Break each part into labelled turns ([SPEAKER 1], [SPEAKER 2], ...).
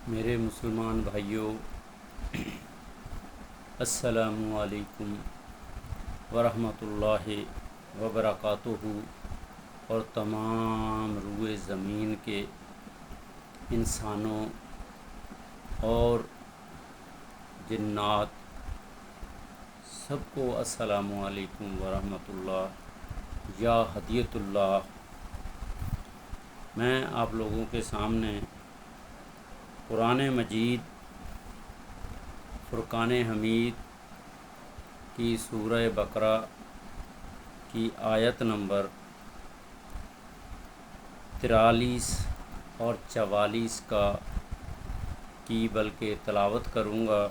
[SPEAKER 1] میرے مسلمان بھائیوں، السلام علیکم ورحمۃ اللہ وبرکاتہ، اور تمام روئے زمین کے انسانوں اور جنات سب کو السلام علیکم ورحمۃ اللہ یا ہدیت اللہ۔ میں آپ لوگوں کے سامنے قرآن مجید فرقان حمید کی سورہ بقرہ کی آیت نمبر 43 اور 44 کی بلکہ تلاوت کروں گا،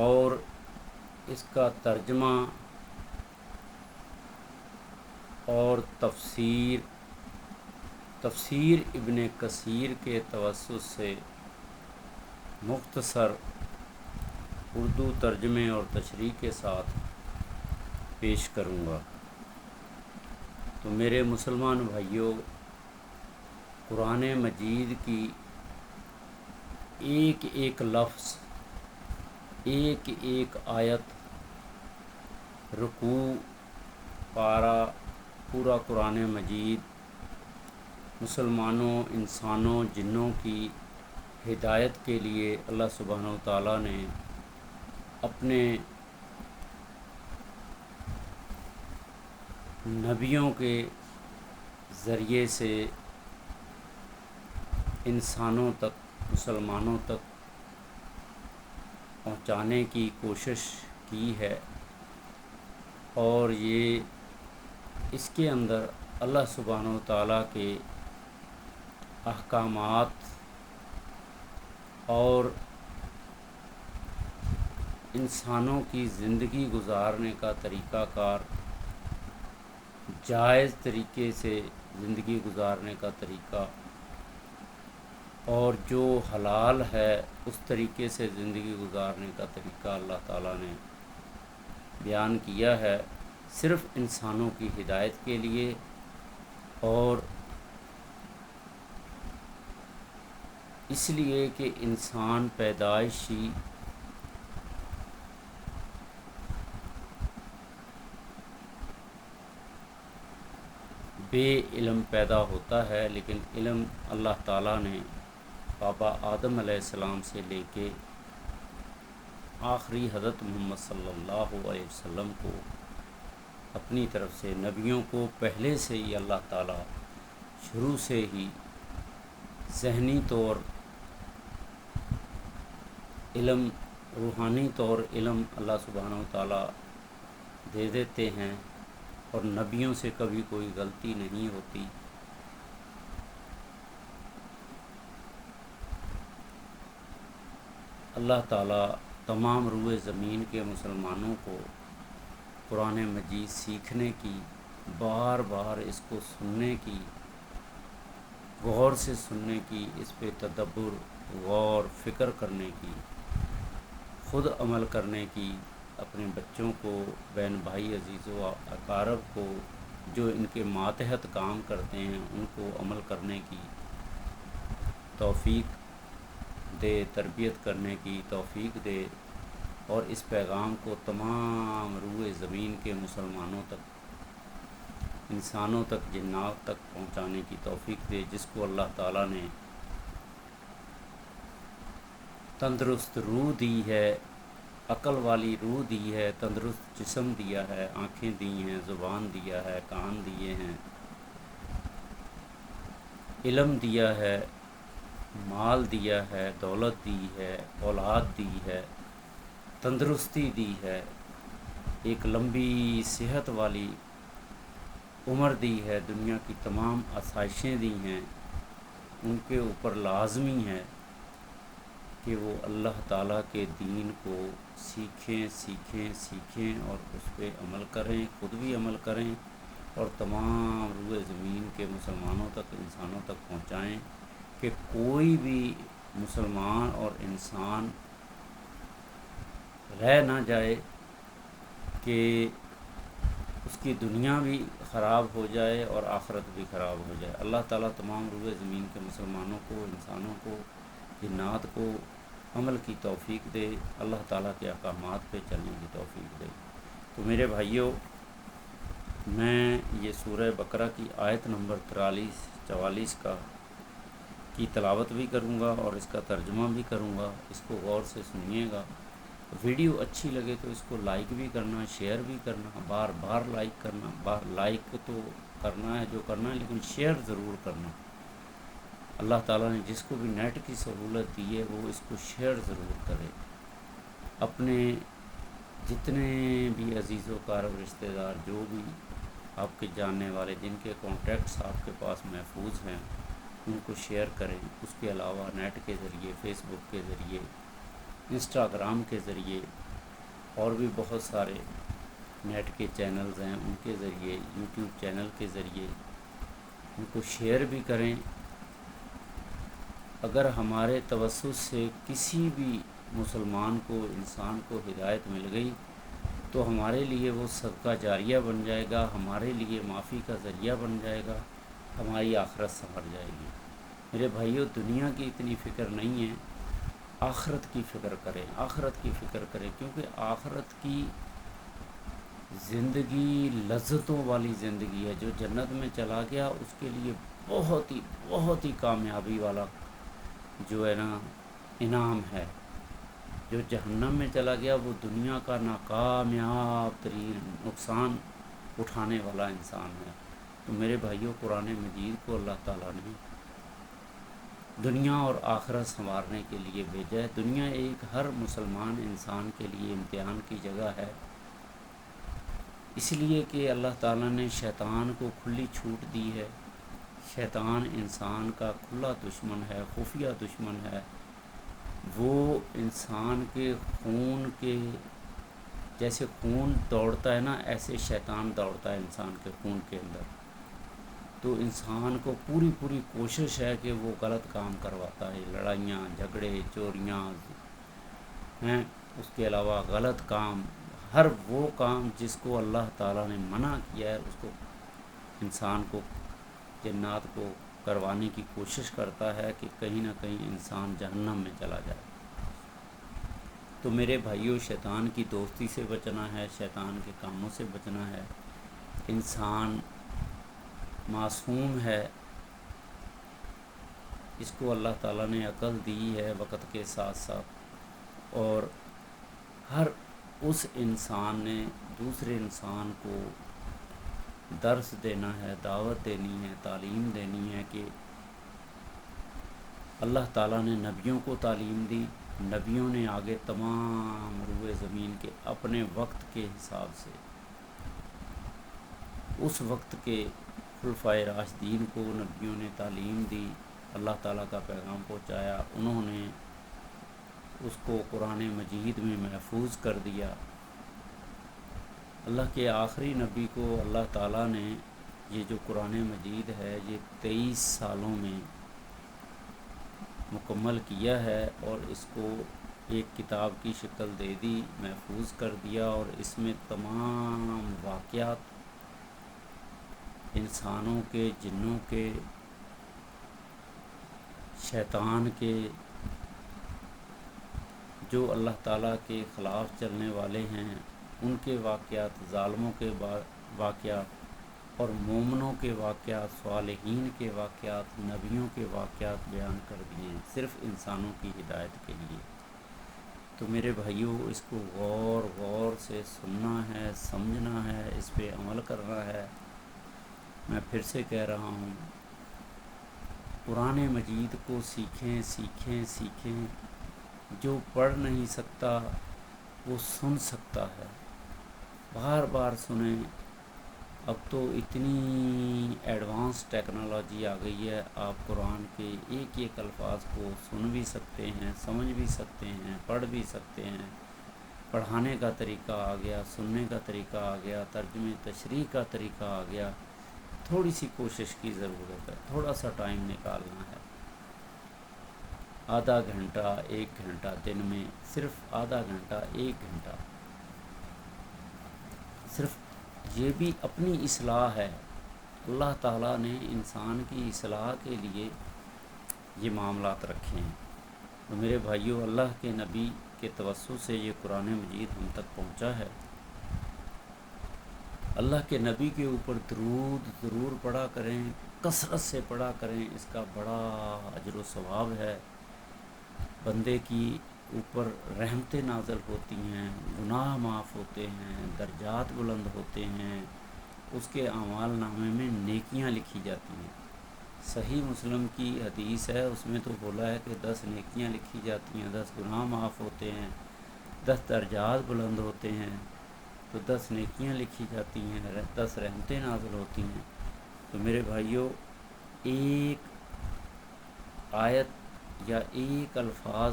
[SPEAKER 1] اور اس کا ترجمہ اور تفسیر ابن کثیر کے توسط سے مختصر اردو ترجمے اور تشریح کے ساتھ پیش کروں گا۔ تو میرے مسلمان بھائیوں، قرآن مجید کی ایک ایک لفظ، ایک ایک آیت، رکوع، پارہ، پورا قرآن مجید مسلمانوں، انسانوں، جنوں کی ہدایت کے لیے اللہ سبحانہ و تعالیٰ نے اپنے نبیوں کے ذریعے سے انسانوں تک، مسلمانوں تک پہنچانے کی کوشش کی ہے، اور اس کے اندر اللہ سبحانہ و تعالیٰ کے احکامات اور انسانوں کی زندگی گزارنے کا طریقہ کار، جائز طریقے سے زندگی گزارنے کا طریقہ، اور جو حلال ہے اس طریقے سے زندگی گزارنے کا طریقہ اللہ تعالیٰ نے بیان کیا ہے، صرف انسانوں کی ہدایت کے لیے، اور اس لیے کہ انسان پیدائشی بے علم پیدا ہوتا ہے، لیکن علم اللہ تعالیٰ نے بابا آدم علیہ السلام سے لے کے آخری حضرت محمد صلی اللہ علیہ وسلم کو اپنی طرف سے، نبیوں کو پہلے سے ہی اللہ تعالیٰ شروع سے ہی ذہنی طور علم، روحانی طور علم اللہ سبحانہ و تعالیٰ دے دیتے ہیں، اور نبیوں سے کبھی کوئی غلطی نہیں ہوتی۔ اللہ تعالیٰ تمام روئے زمین کے مسلمانوں کو قرآن مجید سیکھنے کی، بار بار اس کو سننے کی، غور سے سننے کی، اس پہ تدبر، غور، فکر کرنے کی، خود عمل کرنے کی، اپنے بچوں کو، بہن بھائی، عزیز و اقارب کو جو ان کے ماتحت کام کرتے ہیں ان کو عمل کرنے کی توفیق دے، تربیت کرنے کی توفیق دے، اور اس پیغام کو تمام روئے زمین کے مسلمانوں تک، انسانوں تک، جنات تک پہنچانے کی توفیق دے، جس کو اللہ تعالیٰ نے تندرست روح دی ہے، عقل والی روح دی ہے، تندرست جسم دیا ہے، آنکھیں دی ہیں، زبان دیا ہے، کان دیے ہیں، علم دیا ہے، مال دیا ہے، دولت دی ہے، اولاد دی ہے، تندرستی دی ہے، ایک لمبی صحت والی عمر دی ہے، دنیا کی تمام آسائشیں دی ہیں، ان کے اوپر لازمی ہے کہ وہ اللہ تعالیٰ کے دین کو سیکھیں اور اس پہ عمل کریں، خود بھی عمل کریں، اور تمام روئے زمین کے مسلمانوں تک، انسانوں تک پہنچائیں، کہ کوئی بھی مسلمان اور انسان رہ نہ جائے کہ اس کی دنیا بھی خراب ہو جائے اور آخرت بھی خراب ہو جائے۔ اللہ تعالیٰ تمام روئے زمین کے مسلمانوں کو، انسانوں کو کہ نعت کو عمل کی توفیق دے، اللہ تعالیٰ کے احکامات پہ چلنے کی توفیق دے۔ تو میرے بھائیوں، میں یہ سورہ بقرہ کی آیت نمبر 43-44 کی تلاوت بھی کروں گا اور اس کا ترجمہ بھی کروں گا، اس کو غور سے سنیے گا۔ ویڈیو اچھی لگے تو اس کو لائک بھی کرنا، شیئر بھی کرنا، بار بار لائک کرنا، لائک تو کرنا ہے جو کرنا ہے، لیکن شیئر ضرور کرنا۔ اللہ تعالیٰ نے جس کو بھی نیٹ کی سہولت دی ہے وہ اس کو شیئر ضرور کرے، اپنے جتنے بھی عزیز و اقارب رشتہ دار، جو بھی آپ کے جاننے والے جن کے کانٹیکٹس آپ کے پاس محفوظ ہیں، ان کو شیئر کریں۔ اس کے علاوہ نیٹ کے ذریعے، فیس بک کے ذریعے، انسٹاگرام کے ذریعے اور بھی بہت سارے نیٹ کے چینلز ہیں، ان کے ذریعے، یوٹیوب چینل کے ذریعے ان کو شیئر بھی کریں۔ اگر ہمارے توسط سے کسی بھی مسلمان کو، انسان کو ہدایت مل گئی تو ہمارے لیے وہ صدقہ جاریہ بن جائے گا، ہمارے لیے معافی کا ذریعہ بن جائے گا، ہماری آخرت سنور جائے گی۔ میرے بھائیوں، دنیا کی اتنی فکر نہیں ہے، آخرت کی فکر کریں، آخرت کی فکر کریں، کیونکہ آخرت کی زندگی لذتوں والی زندگی ہے۔ جو جنت میں چلا گیا اس کے لیے بہت ہی کامیابی والا جو ہے نا انعام ہے۔ جو جہنم میں چلا گیا وہ دنیا کا ناکامیاب ترین نقصان اٹھانے والا انسان ہے۔ تو میرے بھائیوں، قرآن مجید کو اللہ تعالیٰ نے دنیا اور آخرت سنوارنے کے لیے بھیجا ہے۔ دنیا ایک ہر مسلمان انسان کے لیے امتحان کی جگہ ہے، اس لیے کہ اللہ تعالیٰ نے شیطان کو کھلی چھوٹ دی ہے۔ شیطان انسان کا کھلا دشمن ہے، خفیہ دشمن ہے۔ وہ انسان کے خون کے جیسے خون دوڑتا ہے نا، ایسے شیطان دوڑتا ہے انسان کے خون کے اندر۔ تو انسان کو پوری کوشش ہے کہ وہ غلط کام کرواتا ہے، لڑائیاں، جھگڑے، چوریاں ہیں، اس کے علاوہ غلط کام، ہر وہ کام جس کو اللہ تعالیٰ نے منع کیا ہے اس کو انسان کو، جنات کو کروانے کی کوشش کرتا ہے کہ کہیں نہ کہیں انسان جہنم میں چلا جائے۔ تو میرے بھائیوں، شیطان کی دوستی سے بچنا ہے، شیطان کے کاموں سے بچنا ہے۔ انسان معصوم ہے، اس کو اللہ تعالیٰ نے عقل دی ہے وقت کے ساتھ ساتھ، اور ہر اس انسان نے دوسرے انسان کو درس دینا ہے، دعوت دینی ہے، تعلیم دینی ہے کہ اللہ تعالیٰ نے نبیوں کو تعلیم دی، نبیوں نے آگے تمام روئے زمین کے اپنے وقت کے حساب سے اس وقت کے خلفائے راشدین کو نبیوں نے تعلیم دی، اللہ تعالیٰ کا پیغام پہنچایا، انہوں نے اس کو قرآن مجید میں محفوظ کر دیا۔ اللہ کے آخری نبی کو اللہ تعالیٰ نے یہ جو قرآن مجید ہے یہ 23 سالوں میں مکمل کیا ہے، اور اس کو ایک کتاب کی شکل دے دی، محفوظ کر دیا، اور اس میں تمام واقعات انسانوں کے، جنوں کے، شیطان کے، جو اللہ تعالیٰ کے خلاف چلنے والے ہیں ان کے واقعات، ظالموں کے واقعات اور مومنوں کے واقعات، صالحین کے واقعات، نبیوں کے واقعات بیان کر دیے ہیں، صرف انسانوں کی ہدایت کے لیے۔ تو میرے بھائیوں، اس کو غور سے سننا ہے، سمجھنا ہے، اس پہ عمل کرنا ہے۔ میں پھر سے کہہ رہا ہوں، قرآن مجید کو سیکھیں۔ جو پڑھ نہیں سکتا وہ سن سکتا ہے، بار بار سنیں۔ اب تو اتنی ایڈوانس ٹیکنالوجی آ گئی ہے، آپ قرآن کے ایک الفاظ کو سن بھی سکتے ہیں، سمجھ بھی سکتے ہیں، پڑھ بھی سکتے ہیں۔ پڑھانے کا طریقہ آ گیا، سننے کا طریقہ آ گیا، ترجمے تشریح کا طریقہ آ گیا۔ تھوڑی سی کوشش کی ضرورت ہے، تھوڑا سا ٹائم نکالنا ہے، آدھا گھنٹہ، 1 گھنٹہ، دن میں صرف آدھا گھنٹہ، 1 گھنٹہ، صرف یہ بھی اپنی اصلاح ہے۔ اللہ تعالیٰ نے انسان کی اصلاح کے لیے یہ معاملات رکھے ہیں۔ تو میرے بھائیوں، اللہ کے نبی کے توسط سے یہ قرآن مجید ہم تک پہنچا ہے۔ اللہ کے نبی کے اوپر درود ضرور پڑھا کریں، کثرت سے پڑھا کریں، اس کا بڑا اجر و ثواب ہے۔ بندے کی اوپر رحمتیں نازل ہوتی ہیں، گناہ معاف ہوتے ہیں، درجات بلند ہوتے ہیں، اس کے اعمال نامے میں نیکیاں لکھی جاتی ہیں۔ صحیح مسلم کی حدیث ہے، اس میں تو بولا ہے کہ 10 نیکیاں لکھی جاتی ہیں، 10 گناہ معاف ہوتے ہیں، 10 درجات بلند ہوتے ہیں، تو 10 نیکیاں لکھی جاتی ہیں، 10 رحمتیں نازل ہوتی ہیں۔ تو میرے بھائیوں، ایک آیت یا ایک الفاظ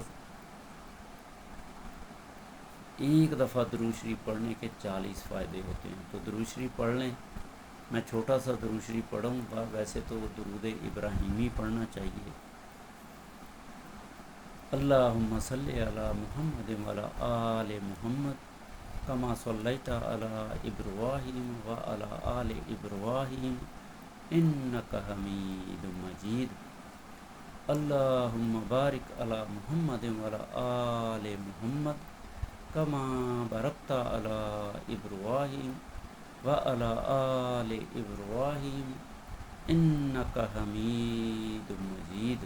[SPEAKER 1] ایک دفعہ درود شریف پڑھنے کے 40 فائدے ہوتے ہیں۔ تو درود شریف پڑھ لیں۔ میں چھوٹا سا درود شریف پڑھوں گا، ویسے تو درود ابراہیمی پڑھنا چاہیے۔ اللہم صلی علی محمد وعلی آل محمد کما صلیت علی ابراہیم وعلی آل ابراہیم انک حمید مجید۔ اللہم بارک علی محمد وعلی آل محمد کما بارکت علی ابراہیم وعلی آل ابراہیم انک حمید مجید۔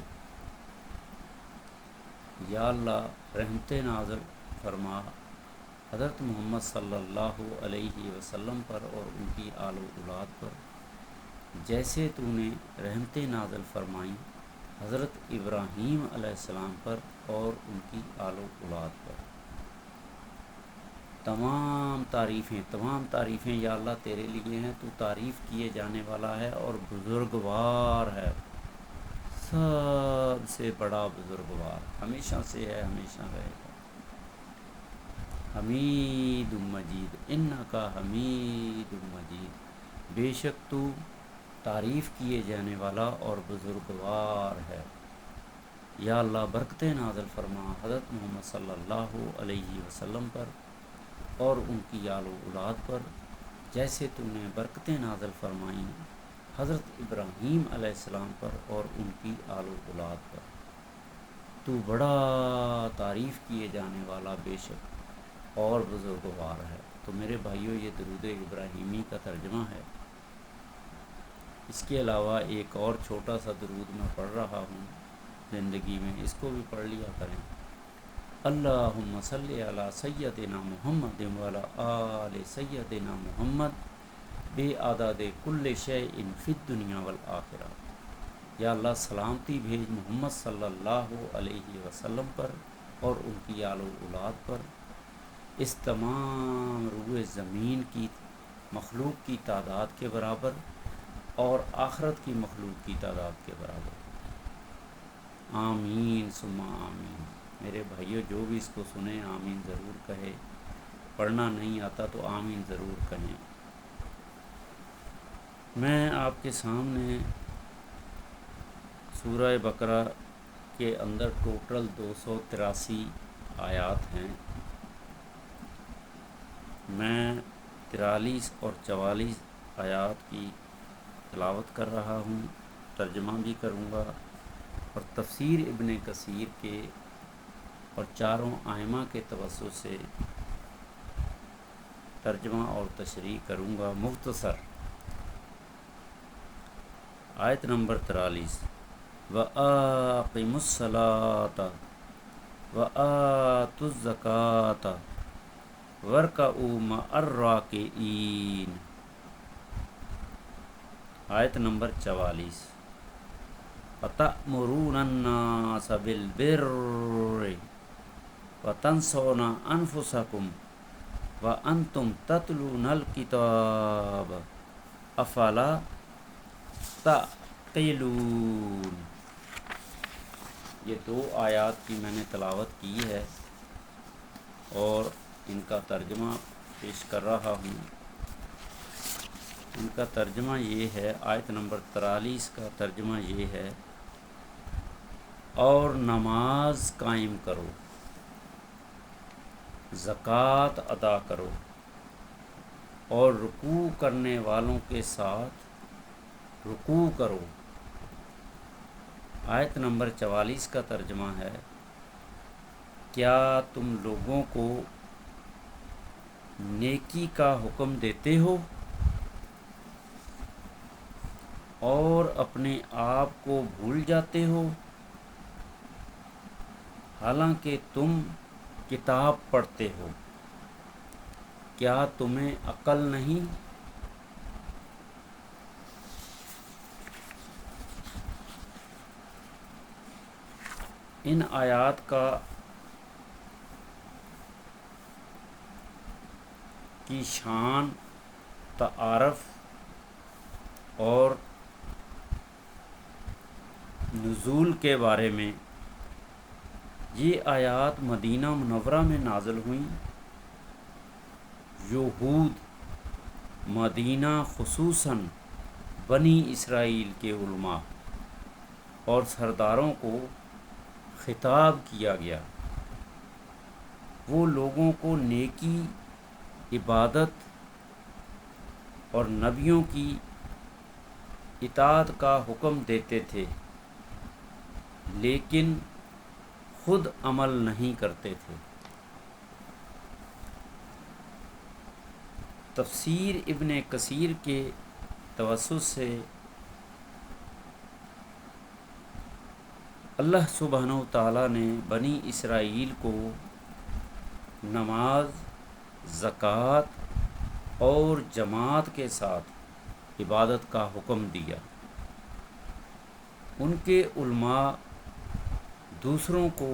[SPEAKER 1] یا اللہ رحمت نازل فرما حضرت محمد صلی اللہ علیہ وسلم پر اور ان کی آل و اولاد پر، جیسے تو نے رحمت نازل فرمائیں حضرت ابراہیم علیہ السلام پر اور ان کی آل و اولاد پر۔ تمام تعریفیں یا اللہ تیرے لیے ہیں، تو تعریف کیے جانے والا ہے اور بزرگوار ہے، سب سے بڑا بزرگوار، ہمیشہ سے ہے، ہمیشہ رہے گا۔ حمید مجید، انکا حمید مجید، بے شک تو تعریف کیے جانے والا اور بزرگوار ہے۔ یا اللہ برکتیں نازل فرما حضرت محمد صلی اللہ علیہ وسلم پر اور ان کی آل و اولاد پر، جیسے تو نے برکتیں نازل فرمائیں حضرت ابراہیم علیہ السلام پر اور ان کی آل و اولاد پر۔ تو بڑا تعریف کیے جانے والا بے شک اور بزرگوار ہے۔ تو میرے بھائیوں، یہ درود ابراہیمی کا ترجمہ ہے۔ اس کے علاوہ ایک اور چھوٹا سا درود میں پڑھ رہا ہوں زندگی میں، اس کو بھی پڑھ لیا کریں۔ اللہم صلی علی سیدنا محمد وعلی آل سیدنا محمد بے عدد کل شیء فی الدنیا والآخرہ۔ یا اللہ سلامتی بھیج محمد صلی اللہ علیہ وسلم پر اور ان کی آل و اولاد پر، اس تمام روئے زمین کی مخلوق کی تعداد کے برابر اور آخرت کی مخلوق کی تعداد کے برابر۔ آمین ثم آمین۔ میرے بھائیوں، جو بھی اس کو سنیں آمین ضرور کہے، پڑھنا نہیں آتا تو آمین ضرور کہیں۔ میں آپ کے سامنے سورہ بقرہ کے اندر ٹوٹل 283 آیات ہیں۔ میں 43 اور 44 آیات کی تلاوت کر رہا ہوں، ترجمہ بھی کروں گا، اور تفسیر ابن کثیر کے اور چاروں ائمہ کے توسط سے ترجمہ اور تشریح کروں گا مختصر۔ آیت نمبر 43، وَأَقِمُوا الصَّلَاةَ وَآتُوا الزَّكَاةَ وَارْكَعُوا مَعَ الرَّاكِعِينَ۔ آیت نمبر 44، وَتَأْمُرُونَ النَّاسَ بِالْبِرِّ وَتَنْسَوْنَ أَنفُسَكُمْ وَأَنْتُمْ تَتْلُونَ الْكِتَابَ أَفَلَا تعقلون۔ یہ 2 آیات کی میں نے تلاوت کی ہے اور ان کا ترجمہ پیش کر رہا ہوں۔ ان کا ترجمہ یہ ہے، آیت نمبر 43 کا ترجمہ یہ ہے، اور نماز قائم کرو، زکوٰۃ ادا کرو، اور رکوع کرنے والوں کے ساتھ رکوع کرو۔ آیت نمبر 44 کا ترجمہ ہے، کیا تم لوگوں کو نیکی کا حکم دیتے ہو اور اپنے آپ کو بھول جاتے ہو، حالانکہ تم کتاب پڑھتے ہو؟ کیا تمہیں عقل نہیں؟ ان آیات کی شان، تعارف اور نزول کے بارے میں، یہ آیات مدینہ منورہ میں نازل ہوئیں۔ یہود مدینہ، خصوصاً بنی اسرائیل کے علماء اور سرداروں کو خطاب کیا گیا۔ وہ لوگوں کو نیکی، عبادت اور نبیوں کی اطاعت کا حکم دیتے تھے، لیکن خود عمل نہیں کرتے تھے۔ تفسیر ابن کثیر کے توسط سے اللہ سبحانہ و تعالیٰ نے بنی اسرائیل کو نماز، زکوٰۃ اور جماعت کے ساتھ عبادت کا حکم دیا۔ ان کے علماء دوسروں کو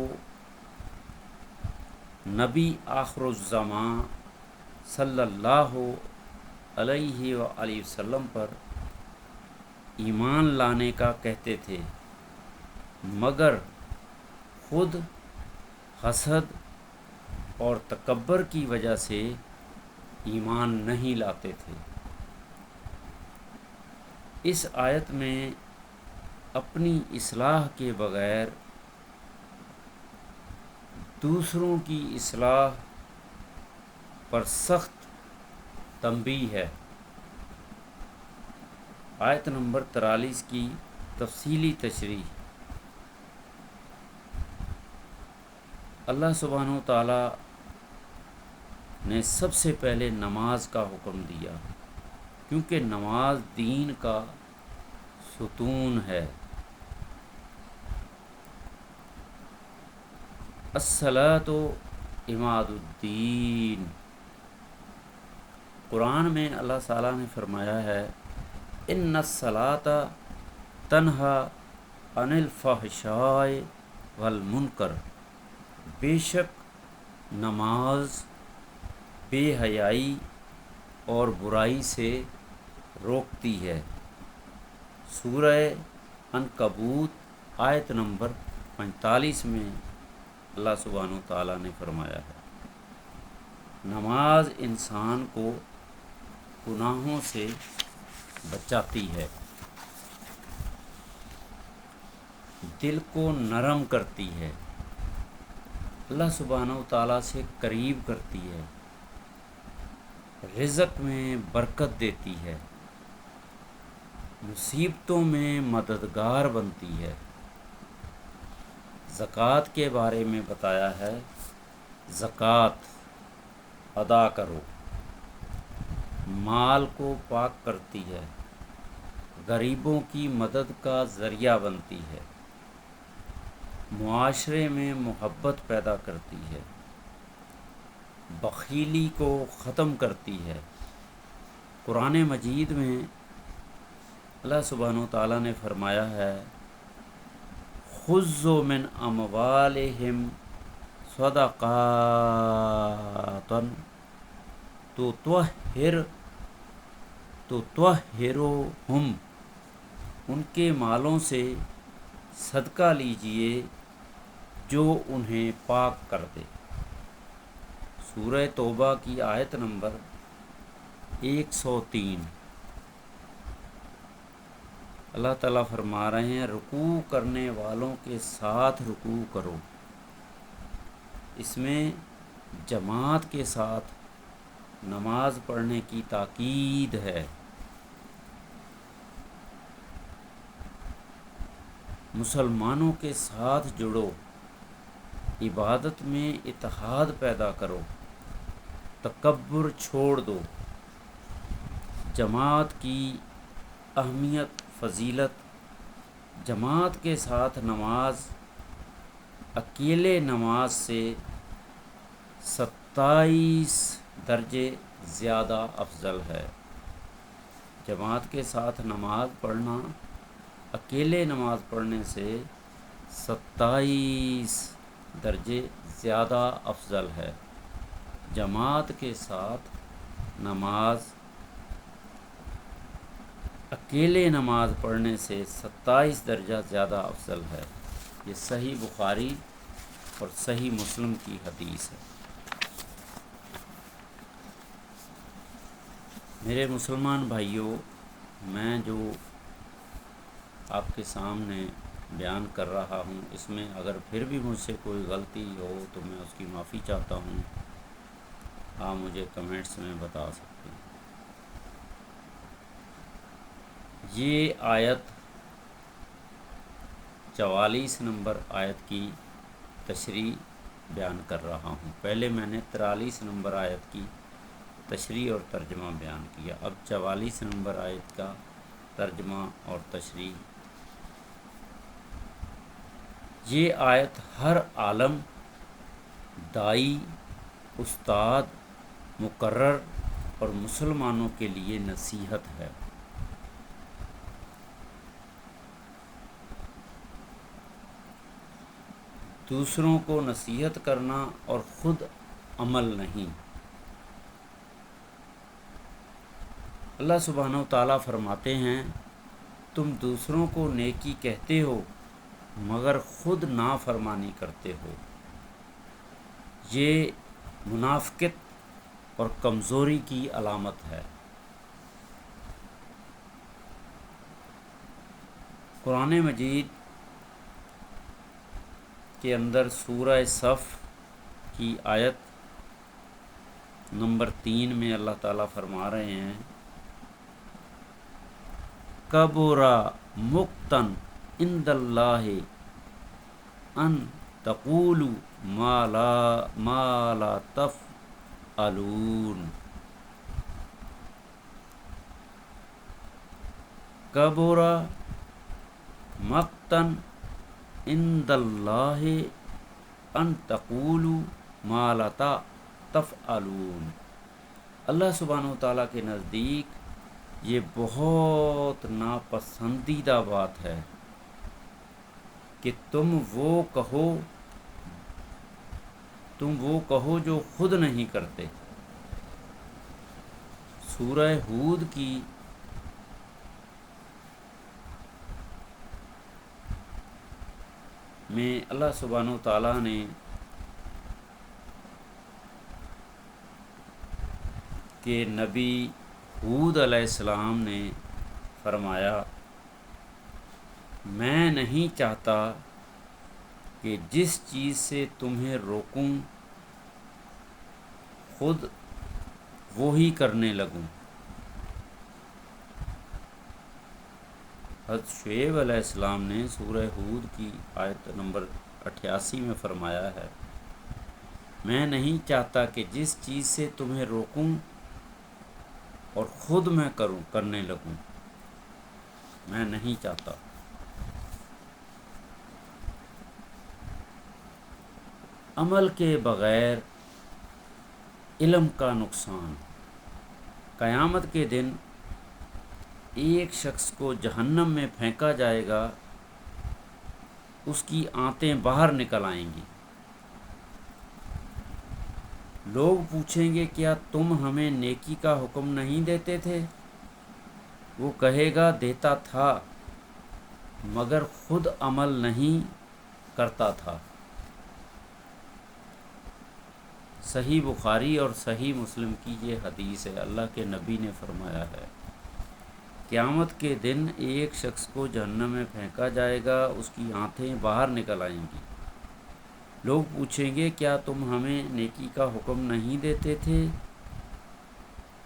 [SPEAKER 1] نبی آخر الزمان صلی اللہ علیہ وآلہ وسلم پر ایمان لانے کا کہتے تھے، مگر خود حسد اور تکبر کی وجہ سے ایمان نہیں لاتے تھے۔ اس آیت میں اپنی اصلاح کے بغیر دوسروں کی اصلاح پر سخت تنبیہ ہے۔ آیت نمبر 43 کی تفصیلی تشریح۔ اللہ سبحانہ و تعالیٰ نے سب سے پہلے نماز کا حکم دیا، کیونکہ نماز دین کا ستون ہے۔ الصلاۃ عماد الدین۔ قرآن میں اللہ تعالیٰ نے فرمایا ہے، ان الصلاۃ تنہی عن الفحشاء والمنکر۔ بے شک نماز بے حیائی اور برائی سے روکتی ہے۔ سورہ عنکبوت آیت نمبر 45 میں اللہ سبحانہ و تعالیٰ نے فرمایا ہے، نماز انسان کو گناہوں سے بچاتی ہے، دل کو نرم کرتی ہے، اللہ سبحانہ و تعالیٰ سے قریب کرتی ہے، رزق میں برکت دیتی ہے، مصیبتوں میں مددگار بنتی ہے۔ زکوٰۃ کے بارے میں بتایا ہے، زکوٰۃ ادا کرو، مال کو پاک کرتی ہے، غریبوں کی مدد کا ذریعہ بنتی ہے، معاشرے میں محبت پیدا کرتی ہے، بخیلی کو ختم کرتی ہے۔ قرآن مجید میں اللہ سبحانہ و تعالیٰ نے فرمایا ہے، خذ من اموالہم صدقات تطہرہم۔ ان کے مالوں سے صدقہ لیجئے جو انہیں پاک کر دے۔ سورہ توبہ کی آیت نمبر 103۔ اللہ تعالیٰ فرما رہے ہیں، رکوع کرنے والوں کے ساتھ رکوع کرو۔ اس میں جماعت کے ساتھ نماز پڑھنے کی تاکید ہے۔ مسلمانوں کے ساتھ جڑو، عبادت میں اتحاد پیدا کرو، تکبر چھوڑ دو۔ جماعت کی اہمیت، فضیلت، جماعت کے ساتھ نماز اکیلے نماز سے 27 درجے زیادہ افضل ہے۔ جماعت کے ساتھ نماز پڑھنا اکیلے نماز پڑھنے سے 27 درجے زیادہ افضل ہے۔ جماعت کے ساتھ نماز اکیلے نماز پڑھنے سے 27 درجہ زیادہ افضل ہے۔ یہ صحیح بخاری اور صحیح مسلم کی حدیث ہے۔ میرے مسلمان بھائیوں، میں جو آپ کے سامنے بیان کر رہا ہوں، اس میں اگر پھر بھی مجھ سے کوئی غلطی ہو تو میں اس کی معافی چاہتا ہوں۔ آپ مجھے کمنٹس میں بتا سکتے ہیں۔ یہ آیت 44 نمبر آیت کی تشریح بیان کر رہا ہوں۔ پہلے میں نے 43 نمبر آیت کی تشریح اور ترجمہ بیان کیا، اب 44 نمبر آیت کا ترجمہ اور تشریح۔ یہ آیت ہر عالم، دائی، استاد، مقرر اور مسلمانوں کے لیے نصیحت ہے۔ دوسروں کو نصیحت کرنا اور خود عمل نہیں۔ اللہ سبحانہ و تعالیٰ فرماتے ہیں، تم دوسروں کو نیکی کہتے ہو مگر خود نافرمانی کرتے ہو۔ یہ منافقت اور کمزوری کی علامت ہے۔ قرآن مجید کے اندر سورہ صف کی آیت نمبر 3 میں اللہ تعالیٰ فرما رہے ہیں، کبر مقتن عند اللہ ان تقولوا ما لا تفعلون۔ کبر مقتن عند اللہ ان تقولوا ما لا تفعلون۔ اللہ سبحانہ و تعالیٰ کے نزدیک یہ بہت ناپسندیدہ بات ہے کہ تم وہ کہو جو خود نہیں کرتے۔ سورہ ہود کی میں اللہ سبحانہ و تعالیٰ نے کہ نبی ہود علیہ السلام نے فرمایا، میں نہیں چاہتا کہ جس چیز سے تمہیں روکوں خود وہی کرنے لگوں۔ حضرت شعیب علیہ السلام نے سورہ ہود کی آیت نمبر 88 میں فرمایا ہے، میں نہیں چاہتا کہ جس چیز سے تمہیں روکوں اور خود میں کرنے لگوں۔ میں نہیں چاہتا۔ عمل کے بغیر علم کا نقصان۔ قیامت کے دن ایک شخص کو جہنم میں پھینکا جائے گا، اس کی آنتیں باہر نکل آئیں گی۔ لوگ پوچھیں گے، کیا تم ہمیں نیکی کا حکم نہیں دیتے تھے؟ وہ کہے گا، دیتا تھا مگر خود عمل نہیں کرتا تھا۔ صحیح بخاری اور صحیح مسلم کی یہ حدیث ہے۔ اللہ کے نبی نے فرمایا ہے، قیامت کے دن ایک شخص کو جہنم میں پھینکا جائے گا، اس کی آنتیں باہر نکل آئیں گی۔ لوگ پوچھیں گے، کیا تم ہمیں نیکی کا حکم نہیں دیتے تھے؟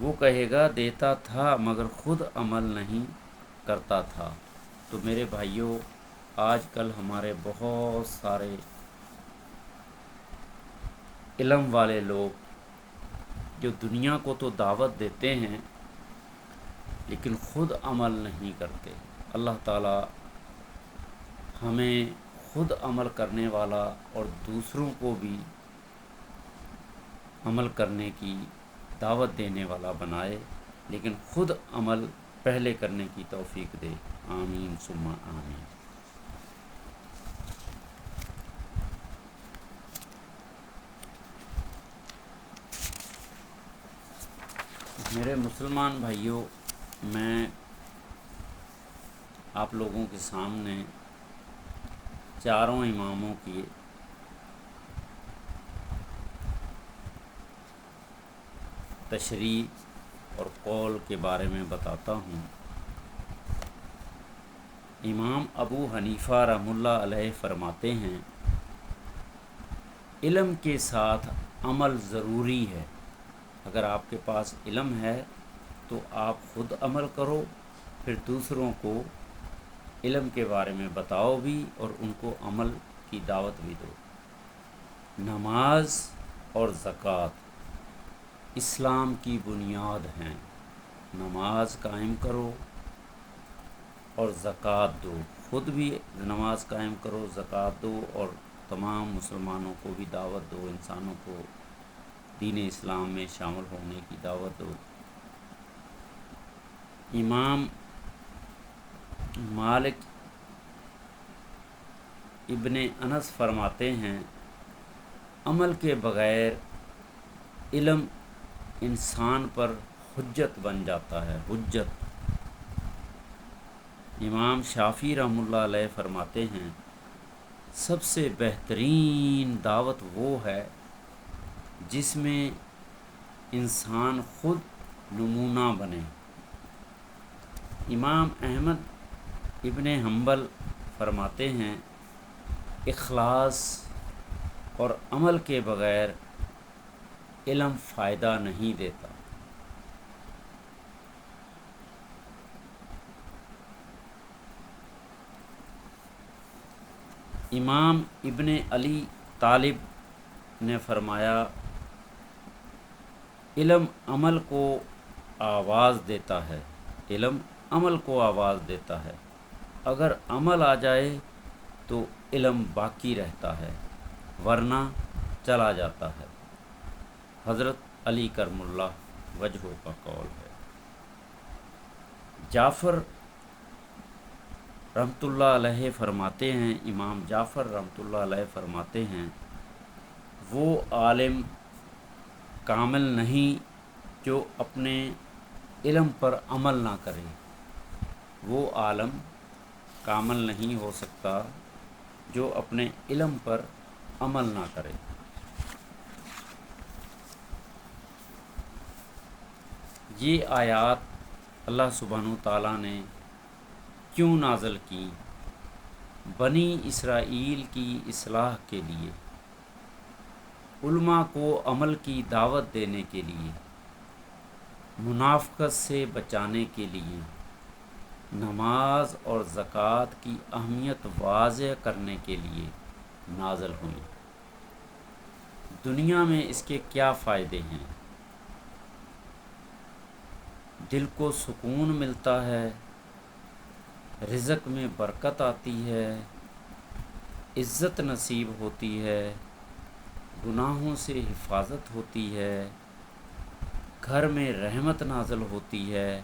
[SPEAKER 1] وہ کہے گا، دیتا تھا مگر خود عمل نہیں کرتا تھا۔ تو میرے بھائیوں، آج کل ہمارے بہت سارے علم والے لوگ جو دنیا کو تو دعوت دیتے ہیں لیکن خود عمل نہیں کرتے. اللہ تعالیٰ ہمیں خود عمل کرنے والا اور دوسروں کو بھی عمل کرنے کی دعوت دینے والا بنائے، لیکن خود عمل پہلے کرنے کی توفیق دے. آمین ثم آمین. میرے مسلمان بھائیوں، میں آپ لوگوں کے سامنے چاروں اماموں کی تشریح اور قول کے بارے میں بتاتا ہوں. امام ابو حنیفہ رحمہ اللہ علیہ فرماتے ہیں علم کے ساتھ عمل ضروری ہے. اگر آپ کے پاس علم ہے تو آپ خود عمل کرو، پھر دوسروں کو علم کے بارے میں بتاؤ بھی اور ان کو عمل کی دعوت بھی دو. نماز اور زکوٰۃ اسلام کی بنیاد ہیں. نماز قائم کرو اور زکوٰۃ دو. خود بھی نماز قائم کرو، زکوٰۃ دو، اور تمام مسلمانوں کو بھی دعوت دو، انسانوں کو دین اسلام میں شامل ہونے کی دعوت دو. امام مالک ابن انس فرماتے ہیں عمل کے بغیر علم انسان پر حجت بن جاتا ہے. حجت. امام شافعی رحمہ اللہ علیہ فرماتے ہیں سب سے بہترین دعوت وہ ہے جس میں انسان خود نمونہ بنے. امام احمد ابن حنبل فرماتے ہیں اخلاص اور عمل کے بغیر علم فائدہ نہیں دیتا. امام ابن علی طالب نے فرمایا علم عمل کو آواز دیتا ہے. علم عمل کو آواز دیتا ہے. اگر عمل آ جائے تو علم باقی رہتا ہے، ورنہ چلا جاتا ہے. حضرت علی کرم اللہ وجہہ کا قول ہے. جعفر رحمۃ اللہ علیہ فرماتے ہیں، امام جعفر رحمۃ اللہ علیہ فرماتے ہیں وہ عالم کامل نہیں جو اپنے علم پر عمل نہ کرے. وہ عالم کامل نہیں ہو سکتا جو اپنے علم پر عمل نہ کرے. یہ آیات اللہ سبحانہ تعالیٰ نے کیوں نازل کی؟ بنی اسرائیل کی اصلاح کے لیے، علماء کو عمل کی دعوت دینے کے لیے، منافقت سے بچانے کے لیے، نماز اور زکوٰۃ کی اہمیت واضح کرنے کے لیے نازل ہوئی. دنیا میں اس کے کیا فائدے ہیں؟ دل کو سکون ملتا ہے، رزق میں برکت آتی ہے، عزت نصیب ہوتی ہے، گناہوں سے حفاظت ہوتی ہے، گھر میں رحمت نازل ہوتی ہے،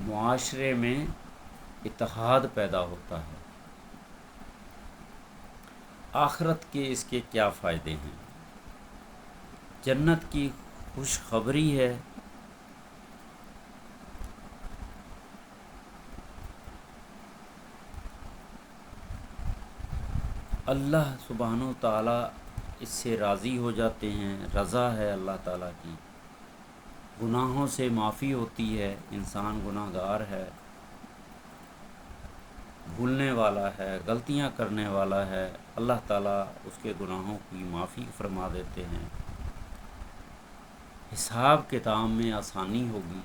[SPEAKER 1] معاشرے میں اتحاد پیدا ہوتا ہے. آخرت کے اس کے کیا فائدے ہیں؟ جنت کی خوشخبری ہے، اللہ سبحانہ و تعالیٰ اس سے راضی ہو جاتے ہیں، رضا ہے اللہ تعالیٰ کی. گناہوں سے معافی ہوتی ہے، انسان گناہ گار ہے، بھولنے والا ہے، غلطیاں کرنے والا ہے، اللہ تعالیٰ اس کے گناہوں کی معافی فرما دیتے ہیں. حساب کتاب میں آسانی ہوگی،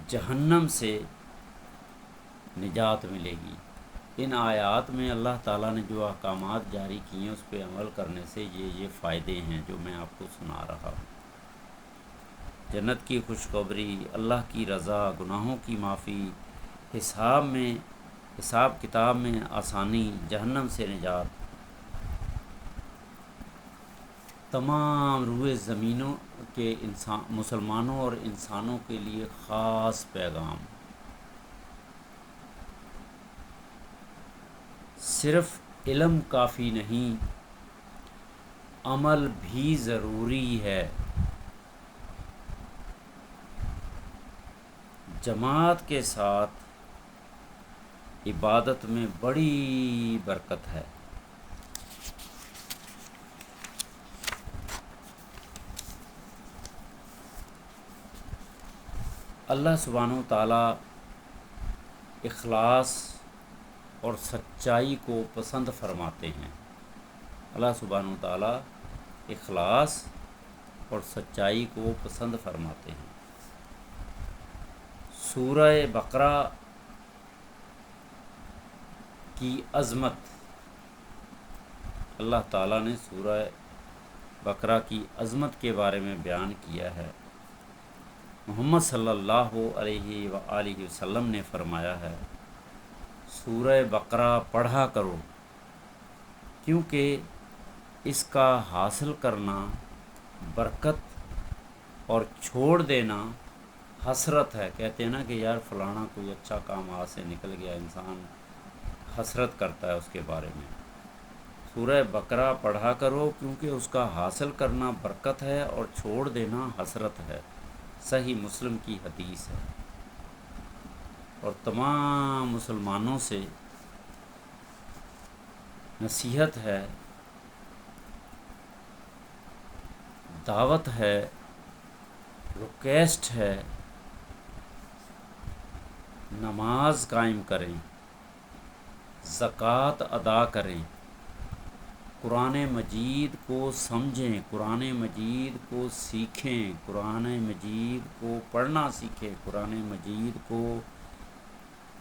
[SPEAKER 1] جہنم سے نجات ملے گی. ان آیات میں اللہ تعالیٰ نے جو احکامات جاری کیے ہیں اس پہ عمل کرنے سے یہ فائدے ہیں جو میں آپ کو سنا رہا ہوں۔ جنت کی خوشخبری، اللہ کی رضا، گناہوں کی معافی، حساب کتاب میں آسانی، جہنم سے نجات، تمام روئے زمینوں کے مسلمانوں اور انسانوں کے لیے خاص پیغام۔ صرف علم کافی نہیں، عمل بھی ضروری ہے۔ جماعت کے ساتھ عبادت میں بڑی برکت ہے۔ اللہ سبحانہ و تعالیٰ اخلاص اور سچائی کو پسند فرماتے ہیں۔ اللہ سبحانہ و تعالیٰ اخلاص اور سچائی کو پسند فرماتے ہیں۔ سورہ بقرہ کی عظمت، اللہ تعالیٰ نے سورہ بقرہ کی عظمت کے بارے میں بیان کیا ہے۔ محمد صلی اللہ علیہ وآلہ وسلم نے فرمایا ہے، سورہ بقرہ پڑھا کرو کیونکہ اس کا حاصل کرنا برکت اور چھوڑ دینا حسرت ہے۔ کہتے ہیں نا کہ یار فلانا کوئی اچھا کام ہاتھ سے نکل گیا، انسان حسرت کرتا ہے اس کے بارے میں۔ سورہ بقرہ پڑھا کرو کیونکہ اس کا حاصل کرنا برکت ہے اور چھوڑ دینا حسرت ہے۔ صحیح مسلم کی حدیث ہے۔ اور تمام مسلمانوں سے نصیحت ہے، دعوت ہے، ریکویسٹ ہے، نماز قائم کریں، زکوٰۃ ادا کریں، قرآن مجید کو سمجھیں، قرآن مجید کو سیکھیں، قرآن مجید کو پڑھنا سیکھیں، قرآن مجید کو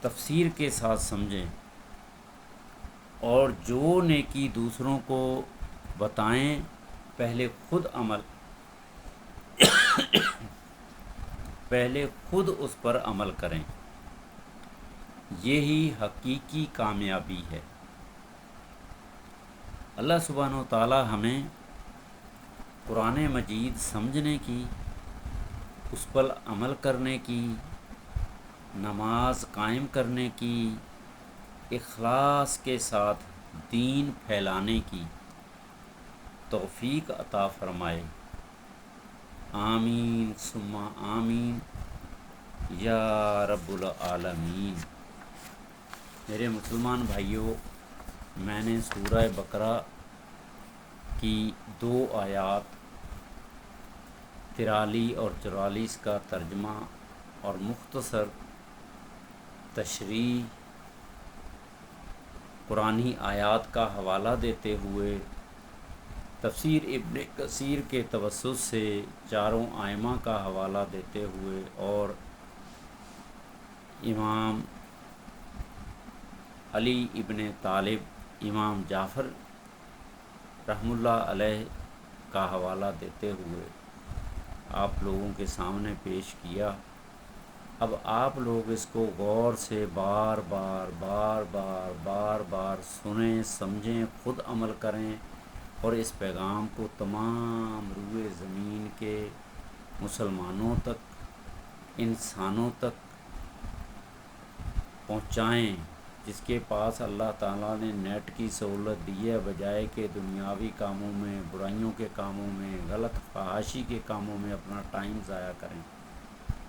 [SPEAKER 1] تفسیر کے ساتھ سمجھیں، اور جو نیکی دوسروں کو بتائیں پہلے خود اس پر عمل کریں۔ یہی حقیقی کامیابی ہے۔ اللہ سبحانہ و تعالی ہمیں قرآن مجید سمجھنے کی، اس پر عمل کرنے کی، نماز قائم کرنے کی، اخلاص کے ساتھ دین پھیلانے کی توفیق عطا فرمائے۔ آمین ثم آمین یا رب العالمین۔ میرے مسلمان بھائیوں، میں نے سورہ بقرہ کی 2 آیات 43 اور 44 کا ترجمہ اور مختصر تشریح قرآنی آیات کا حوالہ دیتے ہوئے تفسیر ابن کثیر کے توسط سے 4 ائمہ کا حوالہ دیتے ہوئے اور امام علی ابن طالب، امام جعفر رحم اللہ علیہ کا حوالہ دیتے ہوئے آپ لوگوں کے سامنے پیش کیا۔ اب آپ لوگ اس کو غور سے بار بار سنیں، سمجھیں، خود عمل کریں اور اس پیغام کو تمام روئے زمین کے مسلمانوں تک، انسانوں تک پہنچائیں۔ جس کے پاس اللہ تعالیٰ نے نیٹ کی سہولت دی ہے، بجائے کہ دنیاوی کاموں میں، برائیوں کے کاموں میں، غلط فحاشی کے کاموں میں اپنا ٹائم ضائع کریں۔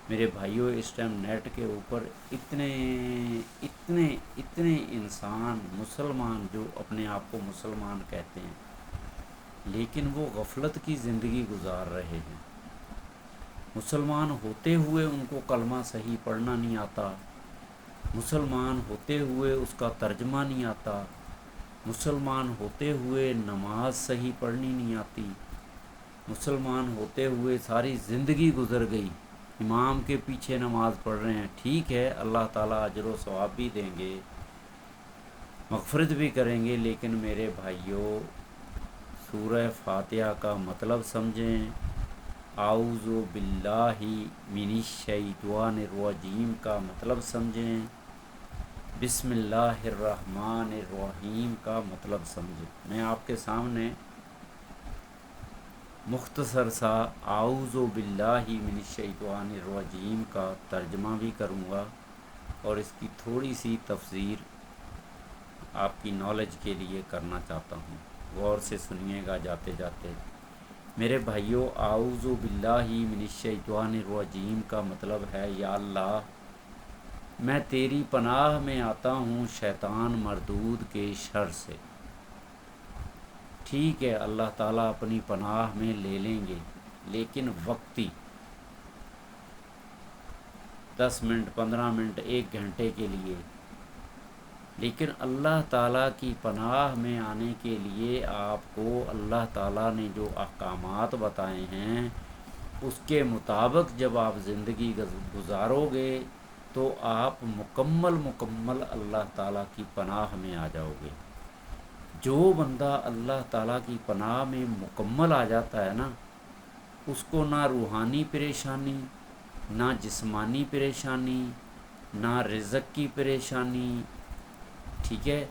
[SPEAKER 1] میرے بھائیوں، اس ٹائم نیٹ کے اوپر اتنے انسان مسلمان جو اپنے آپ کو مسلمان کہتے ہیں لیکن وہ غفلت کی زندگی گزار رہے ہیں۔ مسلمان ہوتے ہوئے ان کو کلمہ صحیح پڑھنا نہیں آتا، مسلمان ہوتے ہوئے اس کا ترجمہ نہیں آتا، مسلمان ہوتے ہوئے نماز صحیح پڑھنی نہیں آتی، مسلمان ہوتے ہوئے ساری زندگی گزر گئی، امام کے پیچھے نماز پڑھ رہے ہیں۔ ٹھیک ہے، اللہ تعالیٰ اجر و ثواب بھی دیں گے، مغفرت بھی کریں گے، لیکن میرے بھائیوں سورہ فاتحہ کا مطلب سمجھیں، اعوذ باللہ من الشیطان الرجیم کا مطلب سمجھیں، بسم اللہ الرحمن الرحیم کا مطلب سمجھیں۔ میں آپ کے سامنے مختصر سا اعوذ باللہ من الشیطان الرجیم کا ترجمہ بھی کروں گا، اور اس کی تھوڑی سی تفسیر آپ کی نالج کے لیے کرنا چاہتا ہوں، غور سے سنیے گا جاتے جاتے۔ میرے بھائیوں، اعوذ باللہ من الشیطان الرجیم کا مطلب ہے، یا اللہ میں تیری پناہ میں آتا ہوں شیطان مردود کے شر سے۔ ٹھیک ہے، اللہ تعالیٰ اپنی پناہ میں لے لیں گے، لیکن وقتی، 10 منٹ 15 منٹ 1 گھنٹے کے لیے۔ لیکن اللہ تعالیٰ کی پناہ میں آنے کے لیے آپ کو اللہ تعالیٰ نے جو احکامات بتائے ہیں اس کے مطابق جب آپ زندگی گزارو گے تو آپ مکمل اللہ تعالیٰ کی پناہ میں آ جاؤ گے۔ جو بندہ اللہ تعالیٰ کی پناہ میں مکمل آ جاتا ہے نا، اس کو نہ روحانی پریشانی، نہ جسمانی پریشانی، نہ رزق کی پریشانی، ٹھیک ہے،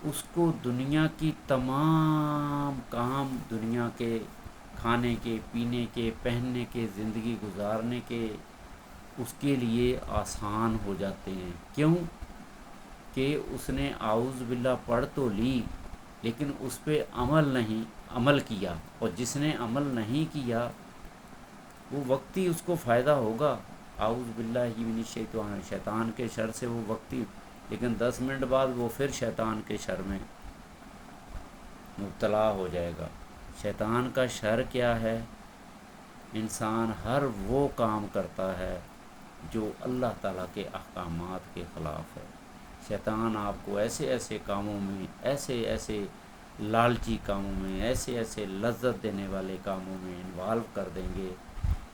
[SPEAKER 1] اس کو دنیا کی تمام کام، دنیا کے کھانے کے، پینے کے، پہننے کے، زندگی گزارنے کے، اس کے لیے آسان ہو جاتے ہیں۔ کیوں کہ اس نے اعوذ باللہ پڑھ تو لی، لیکن اس پہ عمل کیا، اور جس نے عمل نہیں کیا وہ وقتی اس کو فائدہ ہوگا، اعوذ باللہ من الشیطان، شیطان کے شر سے وہ وقتی، لیکن 10 منٹ بعد وہ پھر شیطان کے شر میں مبتلا ہو جائے گا۔ شیطان کا شر کیا ہے؟ انسان ہر وہ کام کرتا ہے جو اللہ تعالیٰ کے احکامات کے خلاف ہے۔ شیطان آپ کو ایسے ایسے کاموں میں، ایسے ایسے لالچی کاموں میں، ایسے ایسے لذت دینے والے کاموں میں انوالو کر دیں گے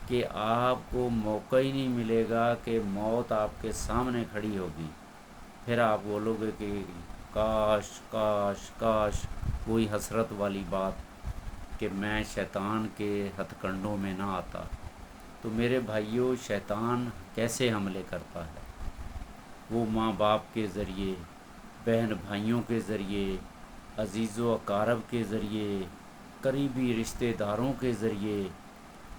[SPEAKER 1] کہ آپ کو موقع ہی نہیں ملے گا کہ موت آپ کے سامنے کھڑی ہوگی، پھر آپ بولو گے کہ کاش کاش کاش، وہی حسرت والی بات کہ میں شیطان کے ہتھ کنڈوں میں نہ آتا۔ تو میرے بھائیوں، شیطان کیسے حملے کرتا ہے؟ وہ ماں باپ کے ذریعے، بہن بھائیوں کے ذریعے، عزیز و اقارب کے ذریعے، قریبی رشتہ داروں کے ذریعے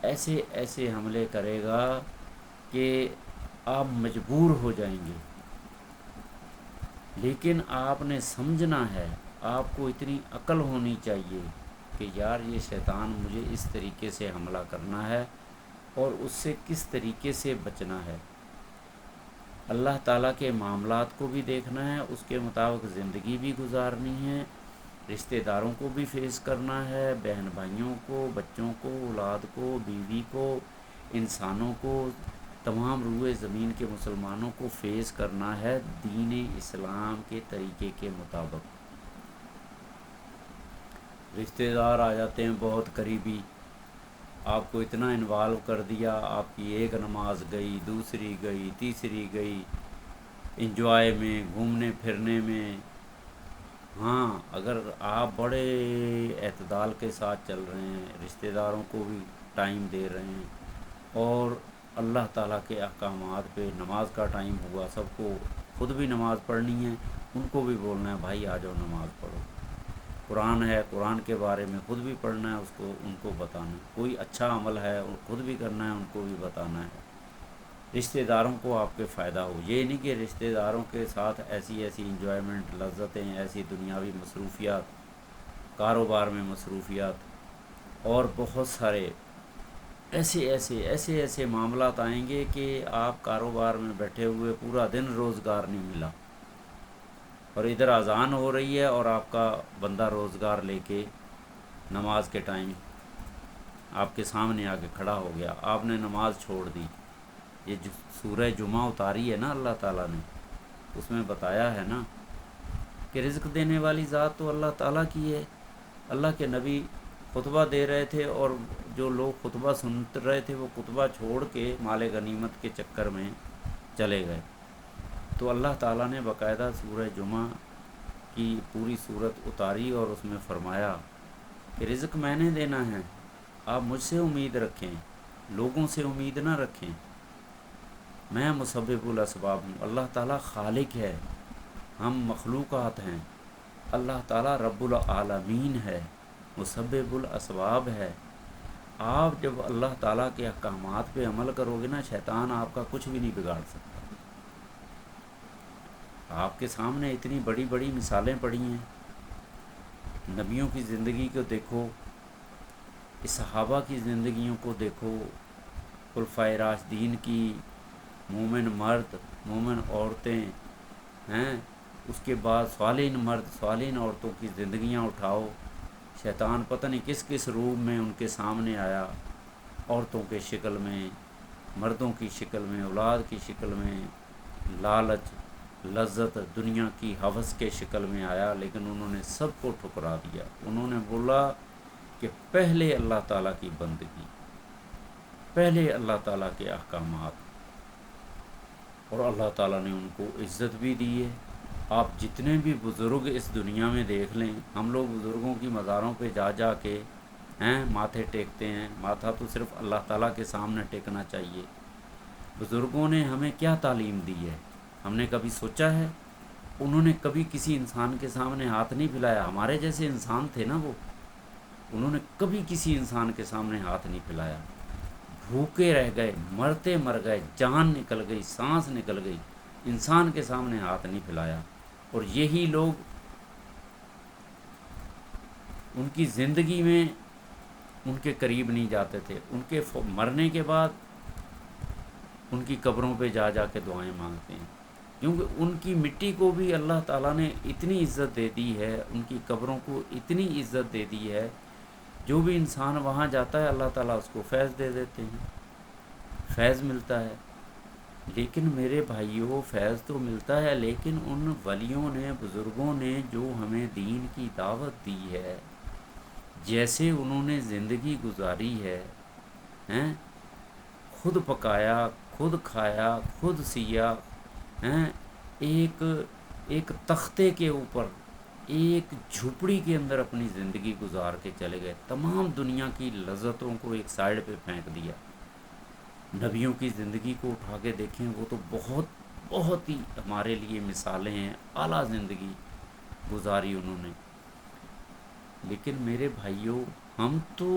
[SPEAKER 1] ایسے ایسے حملے کرے گا کہ آپ مجبور ہو جائیں گے۔ لیکن آپ نے سمجھنا ہے، آپ کو اتنی عقل ہونی چاہیے کہ یار یہ شیطان مجھے اس طریقے سے حملہ کرنا ہے اور اس سے کس طریقے سے بچنا ہے۔ اللہ تعالیٰ کے معاملات کو بھی دیکھنا ہے، اس کے مطابق زندگی بھی گزارنی ہے، رشتہ داروں کو بھی فیس کرنا ہے، بہن بھائیوں کو، بچوں کو، اولاد کو، بیوی کو، انسانوں کو، تمام روئے زمین کے مسلمانوں کو فیس کرنا ہے دین اسلام کے طریقے کے مطابق۔ رشتہ دار آ جاتے ہیں بہت قریبی، آپ کو اتنا انوالو کر دیا، آپ کی ایک نماز گئی، دوسری گئی، تیسری گئی، انجوائے میں، گھومنے پھرنے میں۔ ہاں، اگر آپ بڑے اعتدال کے ساتھ چل رہے ہیں، رشتہ داروں کو بھی ٹائم دے رہے ہیں، اور اللہ تعالیٰ کے احکامات پہ نماز کا ٹائم ہوا، سب کو خود بھی نماز پڑھنی ہے، ان کو بھی بولنا ہے بھائی آ جاؤ نماز پڑھو۔ قرآن ہے، قرآن کے بارے میں خود بھی پڑھنا ہے، اس کو ان کو بتانا ہے۔ کوئی اچھا عمل ہے خود بھی کرنا ہے، ان کو بھی بتانا ہے۔ رشتہ داروں کو آپ کے فائدہ ہو، یہ نہیں کہ رشتہ داروں کے ساتھ ایسی ایسی انجوائمنٹ، لذتیں، ایسی دنیاوی مصروفیات، کاروبار میں مصروفیات، اور بہت سارے ایسے معاملات آئیں گے کہ آپ کاروبار میں بیٹھے ہوئے پورا دن روزگار نہیں ملا، اور ادھر اذان ہو رہی ہے اور آپ کا بندہ روزگار لے کے نماز کے ٹائم آپ کے سامنے آ کے کھڑا ہو گیا، آپ نے نماز چھوڑ دی۔ یہ جو سورہ جمعہ اتاری ہے نا اللہ تعالیٰ نے، اس میں بتایا ہے نا کہ رزق دینے والی ذات تو اللہ تعالیٰ کی ہے۔ اللہ کے نبی خطبہ دے رہے تھے، اور جو لوگ خطبہ سن رہے تھے وہ خطبہ چھوڑ کے مال غنیمت کے چکر میں چلے گئے۔ تو اللہ تعالیٰ نے باقاعدہ سورہ جمعہ کی پوری صورت اتاری اور اس میں فرمایا کہ رزق میں نے دینا ہے، آپ مجھ سے امید رکھیں، لوگوں سے امید نہ رکھیں، میں مسبب الاسباب ہوں۔ اللہ تعالیٰ خالق ہے، ہم مخلوقات ہیں، اللہ تعالیٰ رب العالمین ہے، مسبب الاسباب ہے۔ آپ جب اللہ تعالیٰ کے احکامات پہ عمل کرو گے نا، شیطان آپ کا کچھ بھی نہیں بگاڑ سکتا۔ آپ کے سامنے اتنی بڑی بڑی مثالیں پڑی ہیں، نبیوں کی زندگی کو دیکھو، صحابہ کی زندگیوں کو دیکھو، خلفائے راشدین کی، مومن مرد، مومن عورتیں ہیں، اس کے بعد صالحین مرد، صالحین عورتوں کی زندگیاں اٹھاؤ، شیطان پتہ نہیں کس کس روپ میں ان کے سامنے آیا، عورتوں کے شکل میں، مردوں کی شکل میں، اولاد کی شکل میں، لالچ، لذت، دنیا کی ہوس کے شکل میں آیا، لیکن انہوں نے سب کو ٹھکرا دیا۔ انہوں نے بولا کہ پہلے اللہ تعالیٰ کی بندگی، پہلے اللہ تعالیٰ کے احکامات، اور اللہ تعالیٰ نے ان کو عزت بھی دی ہے۔ آپ جتنے بھی بزرگ اس دنیا میں دیکھ لیں، ہم لوگ بزرگوں کی مزاروں پہ جا جا کے ماتھے ٹیکتے ہیں، ماتھا تو صرف اللہ تعالیٰ کے سامنے ٹیکنا چاہیے۔ بزرگوں نے ہمیں کیا تعلیم دی ہے، ہم نے کبھی سوچا ہے؟ انہوں نے کبھی کسی انسان کے سامنے ہاتھ نہیں پھیلایا، ہمارے جیسے انسان تھے نا وہ، انہوں نے کبھی کسی انسان کے سامنے ہاتھ نہیں پھیلایا، بھوکے رہ گئے، مرتے مر گئے، جان نکل گئی، سانس نکل گئی، انسان کے سامنے ہاتھ نہیں پھیلایا۔ اور یہی لوگ ان کی زندگی میں ان کے قریب نہیں جاتے تھے، ان کے مرنے کے بعد ان کی قبروں پہ جا جا کے دعائیں مانگتے ہیں، کیونکہ ان کی مٹی کو بھی اللہ تعالیٰ نے اتنی عزت دے دی ہے، ان کی قبروں کو اتنی عزت دے دی ہے، جو بھی انسان وہاں جاتا ہے اللہ تعالیٰ اس کو فیض دے دیتے ہیں، فیض ملتا ہے۔ لیکن میرے بھائیوں، فیض تو ملتا ہے، لیکن ان ولیوں نے، بزرگوں نے جو ہمیں دین کی دعوت دی ہے، جیسے انہوں نے زندگی گزاری ہے، ہیں، خود پکایا، خود کھایا، خود سیا، ہیں، ایک ایک تختے کے اوپر، ایک جھوپڑی کے اندر اپنی زندگی گزار کے چلے گئے، تمام دنیا کی لذتوں کو ایک سائڈ پہ پھینک دیا۔ نبیوں کی زندگی کو اٹھا کے دیکھیں، وہ تو بہت بہت ہی ہمارے لیے مثالیں ہیں، اعلیٰ زندگی گزاری انہوں نے۔ لیکن میرے بھائیوں، ہم تو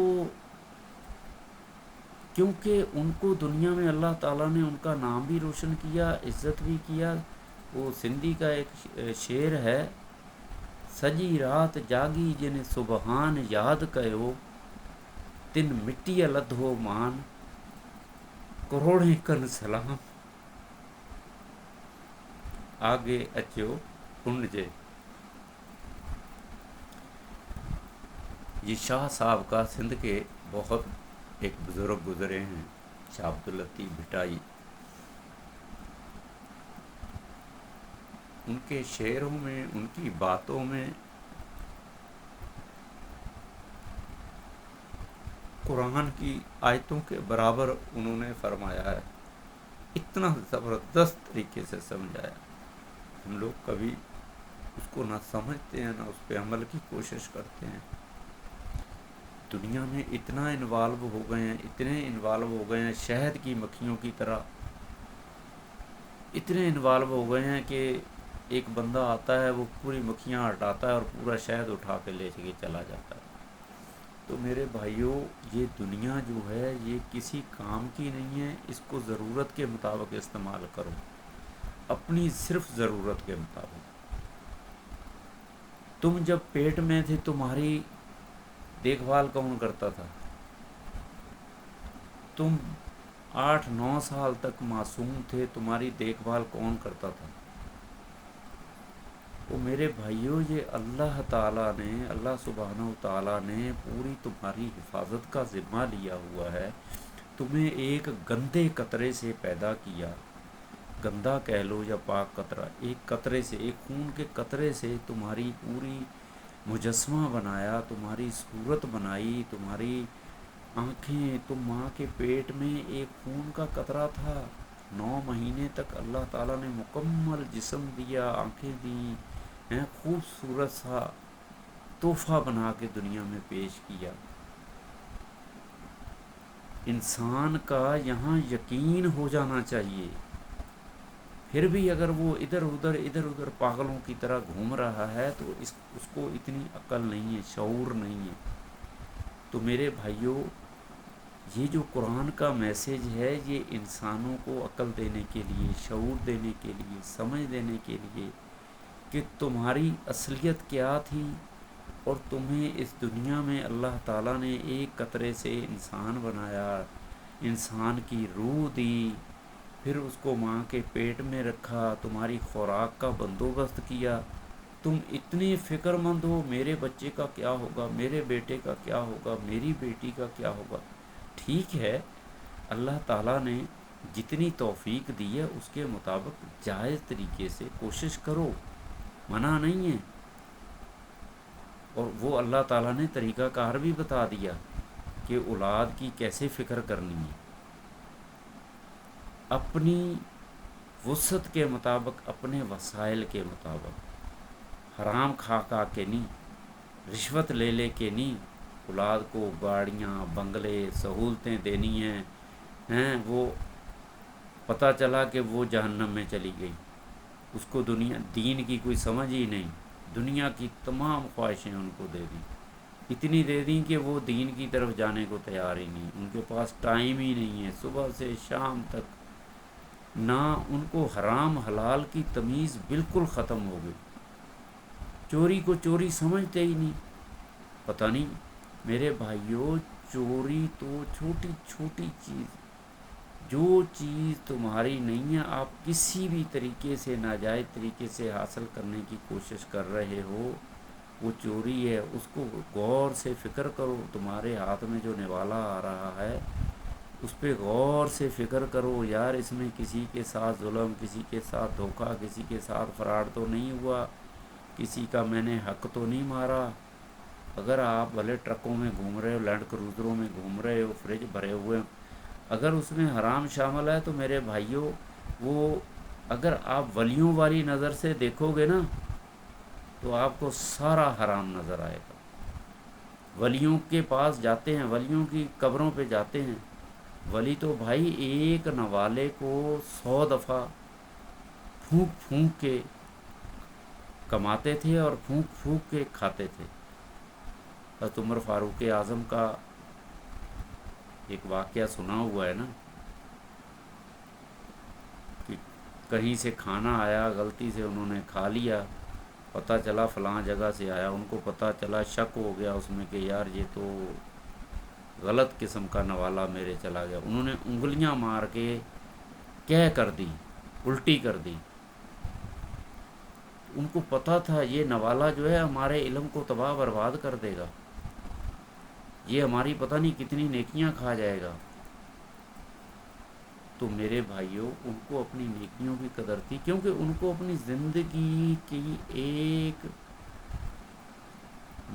[SPEAKER 1] کیونکہ ان کو دنیا میں اللہ تعالیٰ نے ان کا نام بھی روشن کیا، عزت بھی کیا۔ وہ سندھی کا ایک شعر ہے، سجی رات جاگی جن سبحان یاد کہو، تن مٹی لدھو مان کروڑیں کن سلام، آگے اچو ان جے۔ یہ شاہ صاحب کا، سندھ کے بہت ایک بزرگ گزرے ہیں، شاہ عبداللطیف بھٹائی، ان کے شعروں میں، ان کی باتوں میں قرآن کی آیتوں کے برابر انہوں نے فرمایا ہے، اتنا زبردست طریقے سے سمجھایا، ہم لوگ کبھی اس کو نہ سمجھتے ہیں، نہ اس پہ عمل کی کوشش کرتے ہیں۔ دنیا میں اتنا انوالو ہو گئے ہیں، اتنے انوالو ہو گئے ہیں، شہد کی مکھیوں کی طرح اتنے انوالو ہو گئے ہیں کہ ایک بندہ آتا ہے، وہ پوری مکھیاں ہٹاتا ہے اور پورا شہد اٹھا کے لے کے چلا جاتا ہے۔ تو میرے بھائیوں، یہ دنیا جو ہے یہ کسی کام کی نہیں ہے، اس کو ضرورت کے مطابق استعمال کرو، اپنی صرف ضرورت کے مطابق۔ تم جب پیٹ میں تھے، تمہاری دیکھ بھال کون کرتا تھا؟ تم 8-9 سال تک معصوم تھے، تمہاری دیکھ بھال کون کرتا تھا؟ تو میرے بھائیوں، یہ اللہ تعالیٰ نے، اللہ سبحانہ و تعالیٰ نے پوری تمہاری حفاظت کا ذمہ لیا ہوا ہے۔ تمہیں ایک گندے قطرے سے پیدا کیا، گندا کہہ لو یا پاک قطرہ، ایک قطرے سے، ایک خون کے قطرے سے تمہاری پوری مجسمہ بنایا، تمہاری صورت بنائی، تمہاری آنکھیں، تم ماں کے پیٹ میں ایک خون کا قطرہ تھا، 9 مہینے تک اللہ تعالیٰ نے مکمل جسم دیا، آنکھیں دیں، ہیں خوبصورت سا تحفہ بنا کے دنیا میں پیش کیا. انسان کا یہاں یقین ہو جانا چاہیے. پھر بھی اگر وہ ادھر ادھر پاگلوں کی طرح گھوم رہا ہے تو اس کو اتنی عقل نہیں ہے، شعور نہیں ہے. تو میرے بھائیوں، یہ جو قرآن کا میسیج ہے یہ انسانوں کو عقل دینے کے لیے، شعور دینے کے لیے، سمجھ دینے کے لیے کہ تمہاری اصلیت کیا تھی، اور تمہیں اس دنیا میں اللہ تعالیٰ نے ایک قطرے سے انسان بنایا، انسان کی روح دی، پھر اس کو ماں کے پیٹ میں رکھا، تمہاری خوراک کا بندوبست کیا. تم اتنے فکر مند ہو میرے بچے کا کیا ہوگا، میرے بیٹے کا کیا ہوگا، میری بیٹی کا کیا ہوگا. ٹھیک ہے، اللہ تعالیٰ نے جتنی توفیق دی ہے اس کے مطابق جائز طریقے سے کوشش کرو، منع نہیں ہے. اور وہ اللہ تعالیٰ نے طریقہ کار بھی بتا دیا کہ اولاد کی کیسے فکر کرنی ہے. اپنی وسعت کے مطابق، اپنے وسائل کے مطابق، حرام کھا کے نہیں، رشوت لے کے نہیں. اولاد کو گاڑیاں، بنگلے، سہولتیں دینی ہیں وہ پتہ چلا کہ وہ جہنم میں چلی گئی، اس کو دین کی کوئی سمجھ ہی نہیں، دنیا کی تمام خواہشیں ان کو دے دیں، اتنی دے دیں کہ وہ دین کی طرف جانے کو تیار ہی نہیں. ان کے پاس ٹائم ہی نہیں ہے، صبح سے شام تک نہ ان کو حرام حلال کی تمیز بالکل ختم ہو گئی. چوری کو چوری سمجھتے ہی نہیں. پتہ نہیں میرے بھائیوں، چوری تو چھوٹی چھوٹی چیز، جو چیز تمہاری نہیں ہے آپ کسی بھی طریقے سے ناجائز طریقے سے حاصل کرنے کی کوشش کر رہے ہو، وہ چوری ہے. اس کو غور سے فکر کرو. تمہارے ہاتھ میں جو نوالا آ رہا ہے اس پہ غور سے فکر کرو، یار اس میں کسی کے ساتھ ظلم، کسی کے ساتھ دھوکہ، کسی کے ساتھ فراڈ تو نہیں ہوا، کسی کا میں نے حق تو نہیں مارا. اگر آپ بھلے ٹرکوں میں گھوم رہے ہو، لینڈ کروزروں میں گھوم رہے ہو، فریج بھرے ہوئے، اگر اس میں حرام شامل ہے تو میرے بھائیوں، وہ اگر آپ ولیوں والی نظر سے دیکھو گے نا تو آپ کو سارا حرام نظر آئے گا. ولیوں کے پاس جاتے ہیں، ولیوں کی قبروں پہ جاتے ہیں، ولی تو بھائی ایک نوالے کو 100 دفعہ پھونک پھونک کے کماتے تھے اور پھونک پھونک کے کھاتے تھے. حضرت عمر فاروق اعظم کا ایک واقعہ سنا ہوا ہے نا، کہ کہیں سے کھانا آیا، غلطی سے انہوں نے کھا لیا، پتہ چلا فلاں جگہ سے آیا، ان کو پتہ چلا، شک ہو گیا اس میں کہ یار یہ تو غلط قسم کا نوالا میرے چلا گیا. انہوں نے انگلیاں مار کے کہہ کر دی، الٹی کر دی. ان کو پتہ تھا یہ نوالا جو ہے ہمارے علم کو تباہ برباد کر دے گا، یہ ہماری پتہ نہیں کتنی نیکیاں کھا جائے گا. تو میرے بھائیوں، ان کو اپنی نیکیوں کی قدر تھی، کیونکہ ان کو اپنی زندگی کی ایک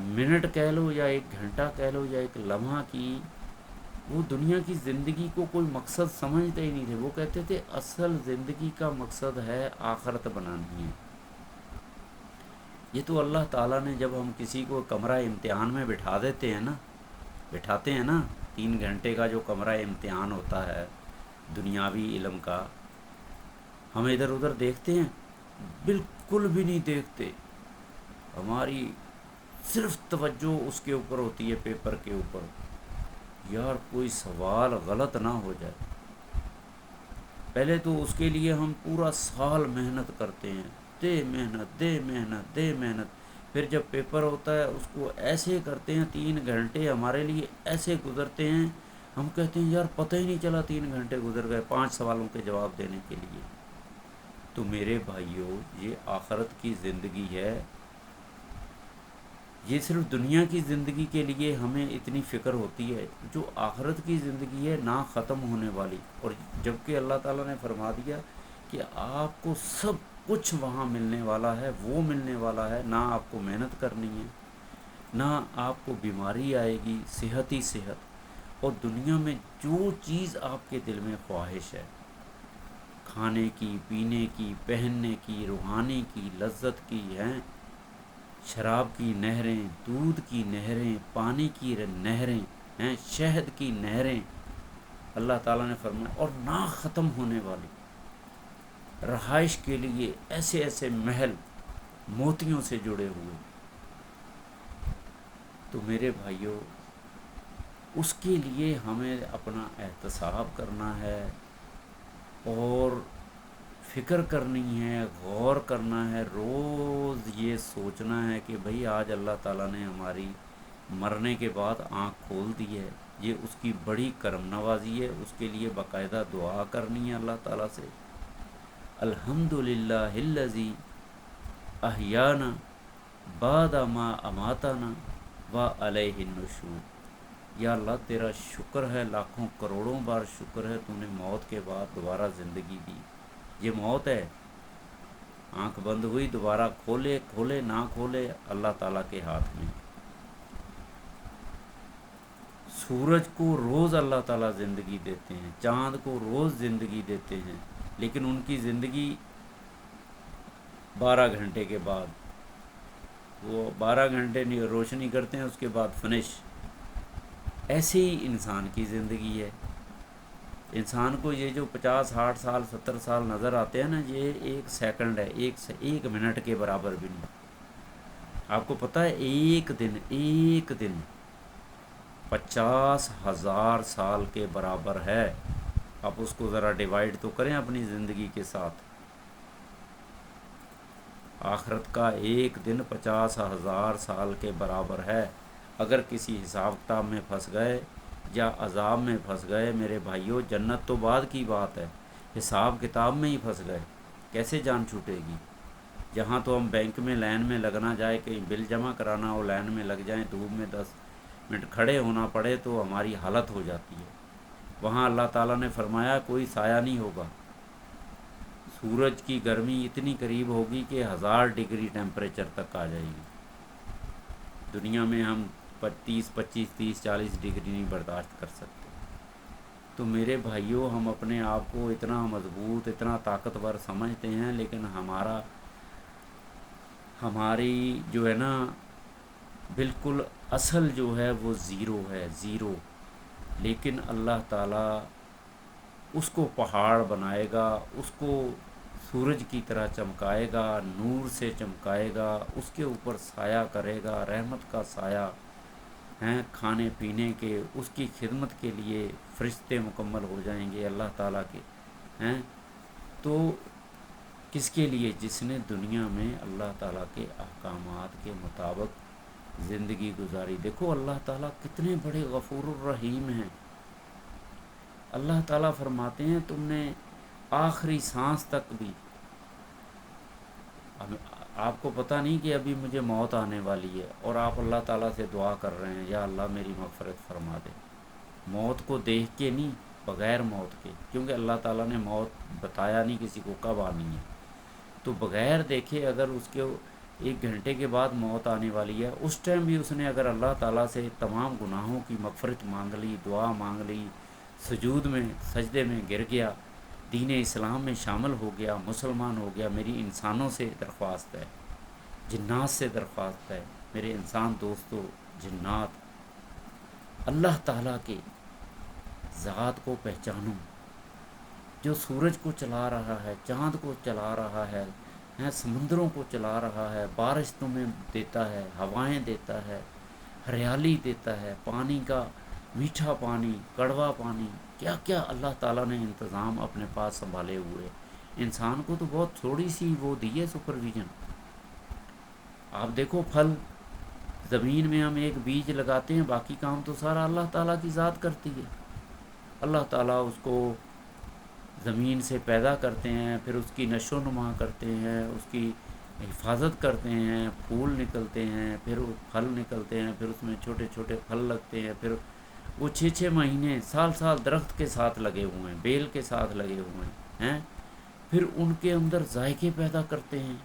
[SPEAKER 1] منٹ کہہ لو یا ایک گھنٹہ کہہ لو یا ایک لمحہ کی، وہ دنیا کی زندگی کو کوئی مقصد سمجھتے ہی نہیں تھے. وہ کہتے تھے اصل زندگی کا مقصد ہے آخرت بنانی ہے. یہ تو اللہ تعالیٰ نے جب ہم کسی کو کمرہ امتحان میں بٹھاتے ہیں نا 3 گھنٹے کا جو کمرہ امتحان ہوتا ہے دنیاوی علم کا، ہم ادھر ادھر دیکھتے ہیں؟ بالکل بھی نہیں دیکھتے. ہماری صرف توجہ اس کے اوپر ہوتی ہے، پیپر کے اوپر، یار کوئی سوال غلط نہ ہو جائے. پہلے تو اس کے لیے ہم پورا سال محنت کرتے ہیں، دے محنت. پھر جب پیپر ہوتا ہے اس کو ایسے کرتے ہیں، 3 گھنٹے ہمارے لیے ایسے گزرتے ہیں، ہم کہتے ہیں یار پتہ ہی نہیں چلا 3 گھنٹے گزر گئے 5 سوالوں کے جواب دینے کے لیے. تو میرے بھائیوں، یہ آخرت کی زندگی ہے. یہ صرف دنیا کی زندگی کے لیے ہمیں اتنی فکر ہوتی ہے، جو آخرت کی زندگی ہے نہ ختم ہونے والی. اور جبکہ اللہ تعالیٰ نے فرما دیا کہ آپ کو سب کچھ وہاں ملنے والا ہے، وہ ملنے والا ہے، نہ آپ کو محنت کرنی ہے، نہ آپ کو بیماری آئے گی، صحت ہی صحت. اور دنیا میں جو چیز آپ کے دل میں خواہش ہے، کھانے کی، پینے کی، پہننے کی، روحانی کی، لذت کی ہیں، شراب کی نہریں، دودھ کی نہریں، پانی کی نہریں ہیں، شہد کی نہریں، اللہ تعالیٰ نے فرمایا، اور نہ ختم ہونے والی رہائش کے لیے ایسے ایسے محل موتیوں سے جڑے ہوئے۔ تو میرے بھائیوں، اس کے لیے ہمیں اپنا احتساب کرنا ہے اور فکر کرنی ہے، غور کرنا ہے، روز یہ سوچنا ہے کہ بھئی آج اللہ تعالیٰ نے ہماری مرنے کے بعد آنکھ کھول دی ہے، یہ اس کی بڑی کرم نوازی ہے، اس کے لیے باقاعدہ دعا کرنی ہے اللہ تعالیٰ سے، الحمدللہ الذی احیانا بعد ما اماتنا وعلیہ النشور۔ یا اللہ تیرا شکر ہے، لاکھوں کروڑوں بار شکر ہے، تو نے موت کے بعد دوبارہ زندگی دی۔ یہ موت ہے، آنکھ بند ہوئی، دوبارہ کھولے کھولے نہ کھولے اللہ تعالیٰ کے ہاتھ میں۔ سورج کو روز اللہ تعالیٰ زندگی دیتے ہیں، چاند کو روز زندگی دیتے ہیں، لیکن ان کی زندگی 12 گھنٹے کے بعد، وہ 12 گھنٹے روشنی کرتے ہیں، اس کے بعد فنش۔ ایسے ہی انسان کی زندگی ہے۔ انسان کو یہ جو 50 60 سال 70 سال نظر آتے ہیں نا، یہ 1 سیکنڈ ہے، 1 منٹ کے برابر بھی نہیں۔ آپ کو پتہ ہے ایک دن 50,000 سال کے برابر ہے۔ آپ اس کو ذرا ڈیوائیڈ تو کریں اپنی زندگی کے ساتھ۔ آخرت کا ایک دن 50,000 سال کے برابر ہے۔ اگر کسی حساب کتاب میں پھنس گئے یا عذاب میں پھنس گئے، میرے بھائیوں، جنت تو بعد کی بات ہے، حساب کتاب میں ہی پھنس گئے، کیسے جان چھوٹے گی؟ جہاں تو ہم بینک میں لائن میں لگنا جائے، کہیں بل جمع کرانا ہو، لائن میں لگ جائیں، دھوپ میں 10 منٹ کھڑے ہونا پڑے تو ہماری حالت ہو جاتی ہے۔ وہاں اللہ تعالیٰ نے فرمایا کوئی سایہ نہیں ہوگا، سورج کی گرمی اتنی قریب ہوگی کہ 1000 ڈگری ٹیمپریچر تک آ جائے گی۔ دنیا میں ہم 25 25 30 40 ڈگری نہیں برداشت کر سکتے۔ تو میرے بھائیوں، ہم اپنے آپ کو اتنا مضبوط، اتنا طاقتور سمجھتے ہیں، لیکن ہماری جو ہے نا بالکل اصل جو ہے وہ زیرو ہے، زیرو۔ لیکن اللہ تعالیٰ اس کو پہاڑ بنائے گا، اس کو سورج کی طرح چمکائے گا، نور سے چمکائے گا، اس کے اوپر سایہ کرے گا، رحمت کا سایہ ہیں، کھانے پینے کے، اس کی خدمت کے لیے فرشتے مکمل ہو جائیں گے اللہ تعالیٰ کے ہیں۔ تو کس کے لیے؟ جس نے دنیا میں اللہ تعالیٰ کے احکامات کے مطابق زندگی گزاری۔ دیکھو اللہ تعالیٰ کتنے بڑے غفور الرحیم ہیں۔ اللہ تعالیٰ فرماتے ہیں تم نے آخری سانس تک بھی، آپ کو پتہ نہیں کہ ابھی مجھے موت آنے والی ہے، اور آپ اللہ تعالیٰ سے دعا کر رہے ہیں یا اللہ میری مغفرت فرما دے۔ موت کو دیکھ کے نہیں، بغیر موت کے، کیونکہ اللہ تعالیٰ نے موت بتایا نہیں کسی کو کب آنی ہے، تو بغیر دیکھے اگر اس کے 1 گھنٹے کے بعد موت آنے والی ہے، اس ٹائم بھی اس نے اگر اللہ تعالیٰ سے تمام گناہوں کی مغفرت مانگ لی، دعا مانگ لی، سجود میں سجدے میں گر گیا، دین اسلام میں شامل ہو گیا، مسلمان ہو گیا، میری انسانوں سے درخواست ہے، جنات سے درخواست ہے، میرے انسان دوستو، جنات، اللہ تعالیٰ کے ذات کو پہچانو، جو سورج کو چلا رہا ہے، چاند کو چلا رہا ہے، سمندروں کو چلا رہا ہے، بارش تمہیں دیتا ہے، ہوائیں دیتا ہے، ہریالی دیتا ہے، پانی کا میٹھا پانی، کڑوا پانی، کیا کیا اللہ تعالیٰ نے انتظام اپنے پاس سنبھالے ہوئے۔ انسان کو تو بہت تھوڑی سی وہ دی ہے سپرویژن۔ آپ دیکھو پھل، زمین میں ہم ایک بیج لگاتے ہیں، باقی کام تو سارا اللہ تعالیٰ کی ذات کرتی ہے۔ اللہ تعالیٰ اس کو زمین سے پیدا کرتے ہیں، پھر اس کی نشو و نما کرتے ہیں، اس کی حفاظت کرتے ہیں، پھول نکلتے ہیں، پھر وہ پھل نکلتے ہیں، پھر اس میں چھوٹے چھوٹے پھل لگتے ہیں، پھر وہ 6 6 مہینے سال سال درخت کے ساتھ لگے ہوئے ہیں، بیل کے ساتھ لگے ہوئے ہیں، پھر ان کے اندر ذائقے پیدا کرتے ہیں،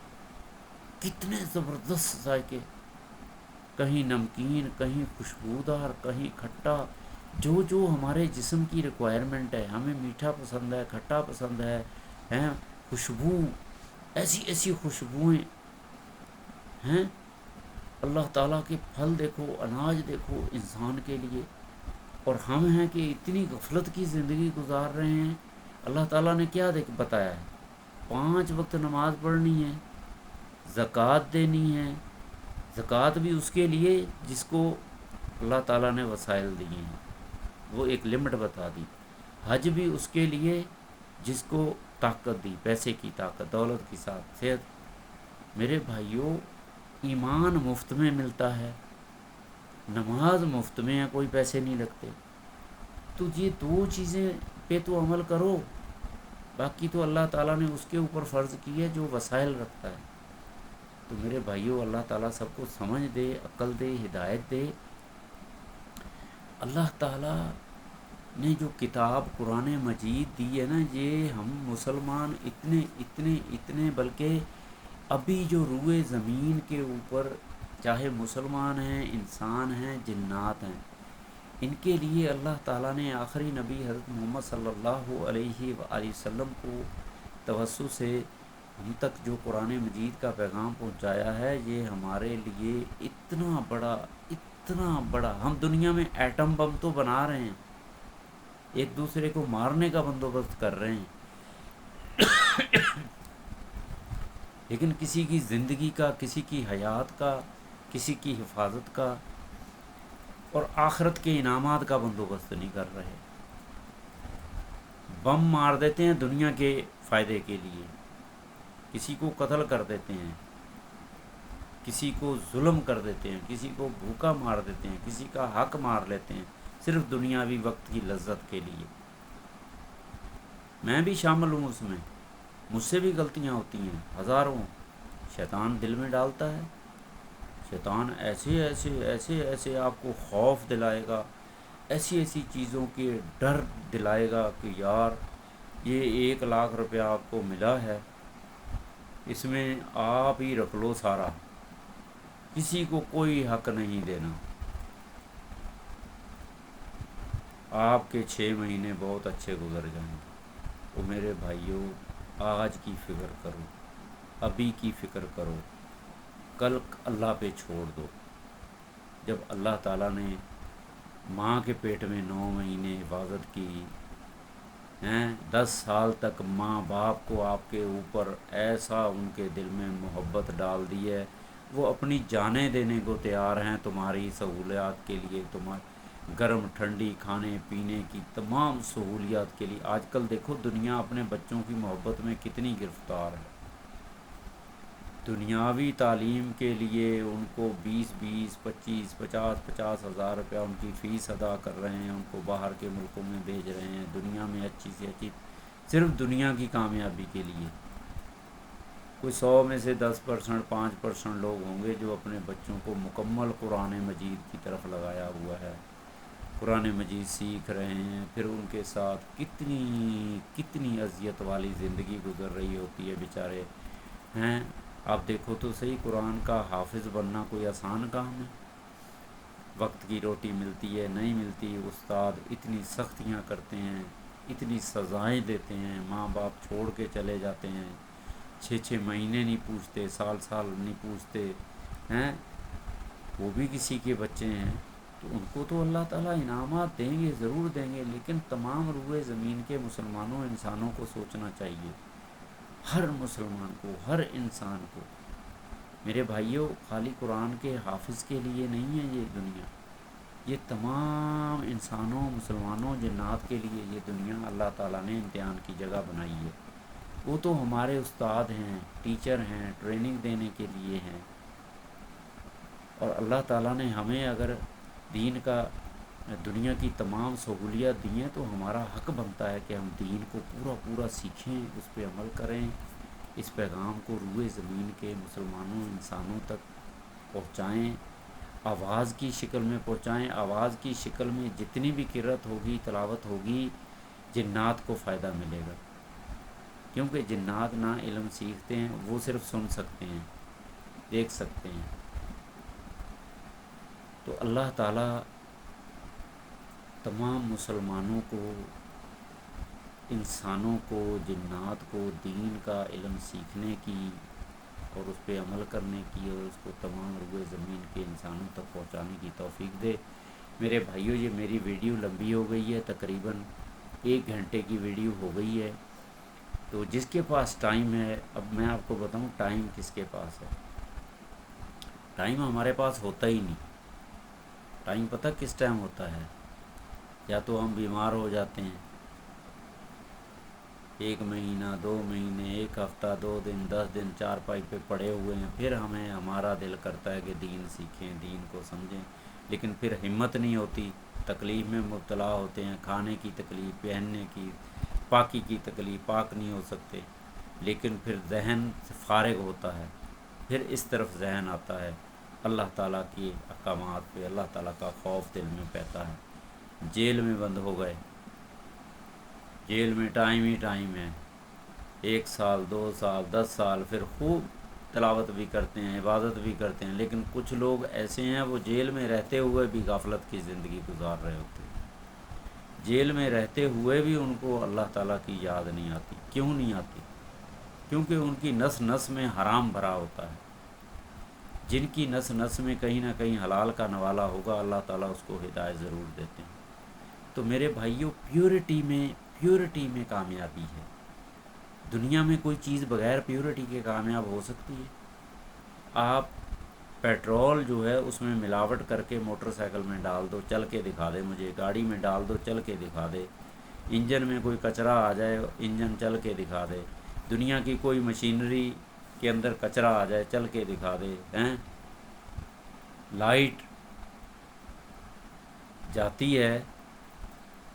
[SPEAKER 1] کتنے زبردست ذائقے، کہیں نمکین، کہیں خوشبودار، کہیں کھٹا، جو جو ہمارے جسم کی ریکوائرمنٹ ہے، ہمیں میٹھا پسند ہے، کھٹا پسند ہے، خوشبو، ایسی ایسی خوشبوئیں ہیں، اللہ تعالیٰ کے پھل دیکھو، اناج دیکھو انسان کے لیے، اور ہم ہیں کہ اتنی غفلت کی زندگی گزار رہے ہیں۔ اللہ تعالیٰ نے کیا بتایا ہے؟ 5 وقت نماز پڑھنی ہے، زکوٰۃ دینی ہے، زکوٰۃ بھی اس کے لیے جس کو اللہ تعالیٰ نے وسائل دیے ہیں، وہ ایک لمٹ بتا دی۔ حج بھی اس کے لیے جس کو طاقت دی، پیسے کی طاقت، دولت کے ساتھ صحت۔ میرے بھائیوں، ایمان مفت میں ملتا ہے، نماز مفت میں ہے، کوئی پیسے نہیں لگتے۔ تو یہ 2 چیزیں پہ تو عمل کرو، باقی تو اللہ تعالیٰ نے اس کے اوپر فرض کی ہے جو وسائل رکھتا ہے۔ تو میرے بھائیوں، اللہ تعالیٰ سب کو سمجھ دے، عقل دے، ہدایت دے۔ اللہ تعالیٰ نے جو کتاب قرآن مجید دی ہے نا، یہ ہم مسلمان اتنے بلکہ ابھی جو روئے زمین کے اوپر چاہے مسلمان ہیں، انسان ہیں، جنات ہیں، ان کے لیے اللہ تعالیٰ نے آخری نبی حضرت محمد صلی اللہ علیہ وآلہ وسلم کو توسط سے ہم تک جو قرآن مجید کا پیغام پہنچایا ہے، یہ ہمارے لیے اتنا بڑا، ہم دنیا میں ایٹم بم تو بنا رہے ہیں، ایک دوسرے کو مارنے کا بندوبست کر رہے ہیں، لیکن کسی کی زندگی کا، کسی کی حیات کا، کسی کی حفاظت کا اور آخرت کے انعامات کا بندوبست نہیں کر رہے۔ بم مار دیتے ہیں دنیا کے فائدے کے لیے، کسی کو قتل کر دیتے ہیں، کسی کو ظلم کر دیتے ہیں، کسی کو بھوکا مار دیتے ہیں، کسی کا حق مار لیتے ہیں، صرف دنیاوی وقت کی لذت کے لیے۔ میں بھی شامل ہوں اس میں، مجھ سے بھی غلطیاں ہوتی ہیں ہزاروں، شیطان دل میں ڈالتا ہے، شیطان ایسے آپ کو خوف دلائے گا، ایسی چیزوں کے ڈر دلائے گا کہ یار یہ 1,00,000 روپیہ آپ کو ملا ہے، اس میں آپ ہی رکھ لو سارا، کسی کو کوئی حق نہیں دینا، آپ کے 6 مہینے بہت اچھے گزر جائیں گے۔ تو میرے بھائیوں، آج کی فکر کرو، ابھی کی فکر کرو، کل اللہ پہ چھوڑ دو۔ جب اللہ تعالیٰ نے ماں کے پیٹ میں 9 مہینے حفاظت کی ہیں، 10 سال تک ماں باپ کو آپ کے اوپر ایسا ان کے دل میں محبت ڈال دی ہے، وہ اپنی جانیں دینے کو تیار ہیں تمہاری سہولیات کے لیے، تمہارے گرم ٹھنڈی کھانے پینے کی تمام سہولیات کے لیے۔ آج کل دیکھو دنیا اپنے بچوں کی محبت میں کتنی گرفتار ہے، دنیاوی تعلیم کے لیے ان کو 20 50 ہزار روپیہ ان کی فیس ادا کر رہے ہیں، ان کو باہر کے ملکوں میں بھیج رہے ہیں، دنیا میں اچھی سے اچھی، صرف دنیا کی کامیابی کے لیے۔ کوئی 100 میں سے 10%، 5% لوگ ہوں گے جو اپنے بچوں کو مکمل قرآن مجید کی طرف لگایا ہوا ہے، قرآن مجید سیکھ رہے ہیں، پھر ان کے ساتھ کتنی اذیت والی زندگی گزر رہی ہوتی ہے بیچارے ہیں۔ آپ دیکھو تو صحیح، قرآن کا حافظ بننا کوئی آسان کام ہے؟ وقت کی روٹی ملتی ہے نہیں ملتی، استاد اتنی سختیاں کرتے ہیں، اتنی سزائیں دیتے ہیں، ماں باپ چھوڑ کے چلے جاتے ہیں، 6 مہینے نہیں پوچھتے، سال نہیں پوچھتے ہیں، وہ بھی کسی کے بچے ہیں۔ تو ان کو تو اللہ تعالیٰ انعامات دیں گے، ضرور دیں گے، لیکن تمام روئے زمین کے مسلمانوں انسانوں کو سوچنا چاہیے، ہر مسلمان کو، ہر انسان کو۔ میرے بھائیوں، خالی قرآن کے حافظ کے لیے نہیں ہے یہ دنیا، یہ تمام انسانوں، مسلمانوں، جنات کے لیے یہ دنیا اللہ تعالیٰ نے امتحان کی جگہ بنائی ہے۔ وہ تو ہمارے استاد ہیں، ٹیچر ہیں، ٹریننگ دینے کے لیے ہیں، اور اللہ تعالیٰ نے ہمیں اگر دین کا، دنیا کی تمام سہولیات دی ہیں تو ہمارا حق بنتا ہے کہ ہم دین کو پورا سیکھیں، اس پہ عمل کریں، اس پیغام کو روئے زمین کے مسلمانوں انسانوں تک پہنچائیں، آواز کی شکل میں پہنچائیں۔ آواز کی شکل میں جتنی بھی قرأت ہوگی، تلاوت ہوگی، جنات کو فائدہ ملے گا، کیونکہ جنات نہ علم سیکھتے ہیں، وہ صرف سن سکتے ہیں، دیکھ سکتے ہیں۔ تو اللہ تعالیٰ تمام مسلمانوں کو، انسانوں کو، جنات کو دین کا علم سیکھنے کی اور اس پہ عمل کرنے کی اور اس کو تمام روئے زمین کے انسانوں تک پہنچانے کی توفیق دے۔ میرے بھائیوں، یہ میری ویڈیو لمبی ہو گئی ہے، تقریباً 1 گھنٹے کی ویڈیو ہو گئی ہے، تو جس کے پاس ٹائم ہے، اب میں آپ کو بتاؤں ٹائم کس کے پاس ہے۔ ٹائم ہمارے پاس ہوتا ہی نہیں۔ ٹائم پتہ کس ٹائم ہوتا ہے؟ یا تو ہم بیمار ہو جاتے ہیں، 1 مہینہ 2 مہینے 1 ہفتہ 2 دن 10 دن چارپائی پہ پڑے ہوئے ہیں، پھر ہمارا دل کرتا ہے کہ دین سیکھیں، دین کو سمجھیں، لیکن پھر ہمت نہیں ہوتی، تکلیف میں مبتلا ہوتے ہیں، کھانے کی تکلیف، پہننے کی، پاکی کی تکلیف، پاک نہیں ہو سکتے، لیکن پھر ذہن فارغ ہوتا ہے، پھر اس طرف ذہن آتا ہے اللہ تعالیٰ کی احکامات پہ، اللہ تعالیٰ کا خوف دل میں پیدا ہے۔ جیل میں بند ہو گئے، جیل میں ٹائم ہی ٹائم ہے، 1 سال 2 سال 10 سال، پھر خوب تلاوت بھی کرتے ہیں، عبادت بھی کرتے ہیں، لیکن کچھ لوگ ایسے ہیں وہ جیل میں رہتے ہوئے بھی غفلت کی زندگی گزار رہے ہوتے ہیں۔ جیل میں رہتے ہوئے بھی ان کو اللہ تعالیٰ کی یاد نہیں آتی۔ کیوں نہیں آتی؟ کیونکہ ان کی نس نس میں حرام بھرا ہوتا ہے۔ جن کی نس نس میں کہیں نہ کہیں حلال کا نوالا ہوگا، اللہ تعالیٰ اس کو ہدایت ضرور دیتے ہیں۔ تو میرے بھائیوں، پیورٹی میں کامیابی ہے۔ دنیا میں کوئی چیز بغیر پیورٹی کے کامیاب ہو سکتی ہے؟ آپ پیٹرول جو ہے اس میں ملاوٹ کر کے موٹر سائیکل میں ڈال دو، چل کے دکھا دے مجھے، گاڑی میں ڈال دو چل کے دکھا دے، انجن میں کوئی کچرا آ جائے انجن چل کے دکھا دے، دنیا کی کوئی مشینری کے اندر کچرا آ جائے چل کے دکھا دے، ہیں؟ لائٹ جاتی ہے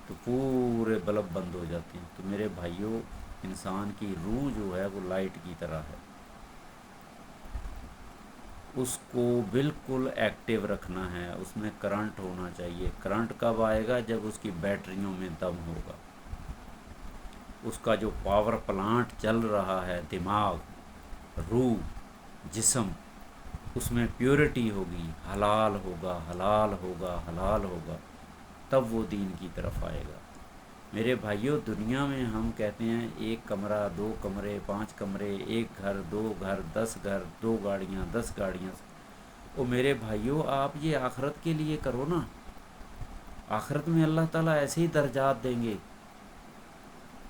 [SPEAKER 1] تو پورے بلب بند ہو جاتے ہیں۔ تو میرے بھائیوں، انسان کی روح جو ہے وہ لائٹ کی طرح ہے، اس کو بالکل ایکٹیو رکھنا ہے، اس میں کرنٹ ہونا چاہیے۔ کرنٹ کب آئے گا؟ جب اس کی بیٹریوں میں دم ہوگا، اس کا جو پاور پلانٹ چل رہا ہے، دماغ، روح، جسم، اس میں پیورٹی ہوگی، حلال ہوگا حلال ہوگا حلال ہوگا، تب وہ دین کی طرف آئے گا۔ میرے بھائیوں، دنیا میں ہم کہتے ہیں 1 کمرہ 2 کمرے 5 کمرے، 1 گھر 2 گھر 10 گھر، 2 گاڑیاں 10 گاڑیاں۔ او میرے بھائیوں، آپ یہ آخرت کے لیے کرو نا۔ آخرت میں اللہ تعالیٰ ایسے ہی درجات دیں گے،